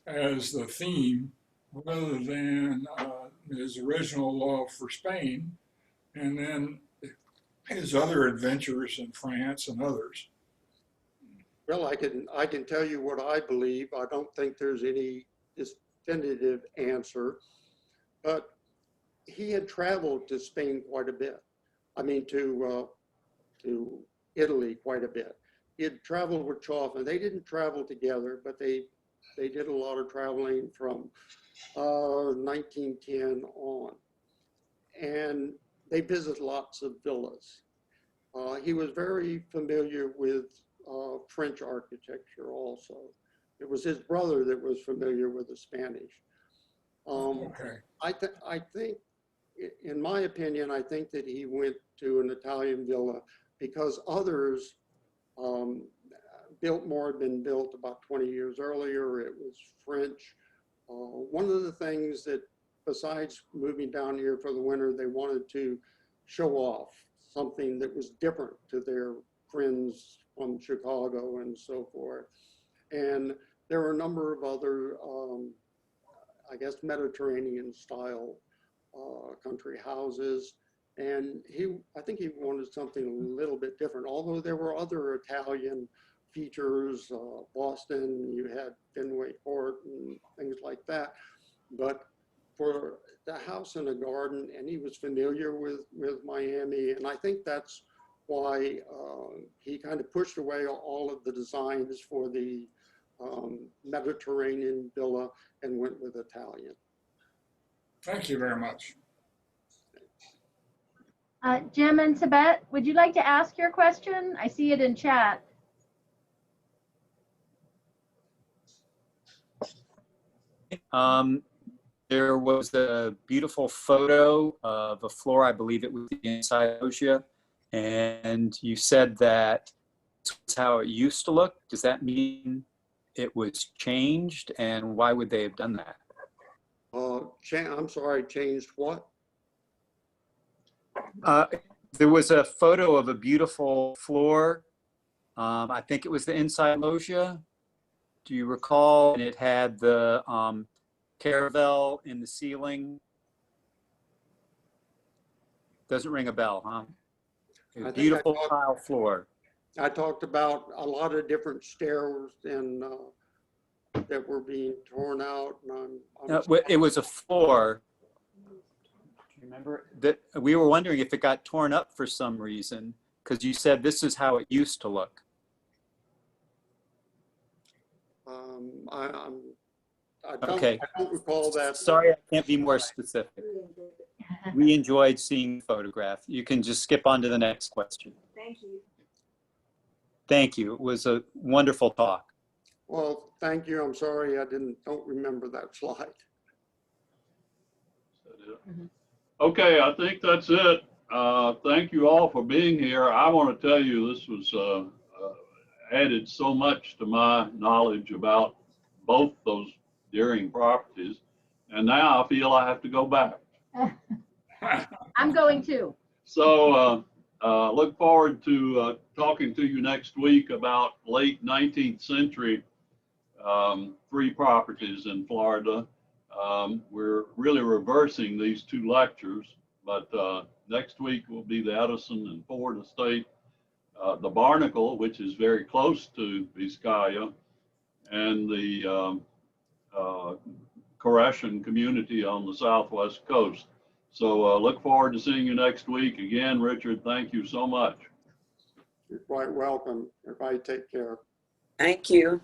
as the theme rather than his original love for Spain, and then his other adventures in France and others? Well, I can tell you what I believe. I don't think there's any definitive answer, but he had traveled to Spain quite a bit. I mean, to Italy quite a bit. He had traveled with Chauffin. They didn't travel together, but they did a lot of traveling from 1910 on. And they visited lots of villas. He was very familiar with French architecture also. It was his brother that was familiar with the Spanish. Okay. I think, in my opinion, I think that he went to an Italian villa because others, Biltmore had been built about 20 years earlier. It was French. One of the things that, besides moving down here for the winter, they wanted to show off something that was different to their friends from Chicago and so forth. And there were a number of other, I guess, Mediterranean style country houses. And I think he wanted something a little bit different, although there were other Italian features, Boston, you had Fenway Court and things like that. But for the house and a garden, and he was familiar with Miami, and I think that's why he kind of pushed away all of the designs for the Mediterranean villa and went with Italian. Thank you very much. Jim and Tibet, would you like to ask your question? I see it in chat. There was a beautiful photo of a floor, I believe it was the inside Ocia, And you said that it's how it used to look. Does that mean it was changed? And why would they have done that? I'm sorry, changed what? There was a photo of a beautiful floor. I think it was the inside loggia. Do you recall? And it had the caravel in the ceiling. Doesn't ring a bell, huh? A beautiful tile floor. I talked about a lot of different stairs and that were being torn out. And It was a floor. Do you remember that? We were wondering if it got torn up for some reason, because you said this is how it used to look. I don't recall that. Sorry, I can't be more specific. We enjoyed seeing the photograph. You can just skip on to the next question. Thank you. Thank you. It was a wonderful talk. Well, thank you. I'm sorry I don't remember that slide. Okay, I think that's it. Thank you all for being here. I want to tell you this was added so much to my knowledge about both those Deering properties, and now I feel I have to go back. I'm going too. So look forward to talking to you next week about late 19th century 3 properties in Florida. We're really reversing these 2 lectures, but next week will be the Edison and Ford Estate, the Barnacle, which is very close to Viscaya, and the Koreshan community on the southwest coast. So look forward to seeing you next week. Again, Richard, thank you so much. You're quite welcome. Everybody take care. Thank you.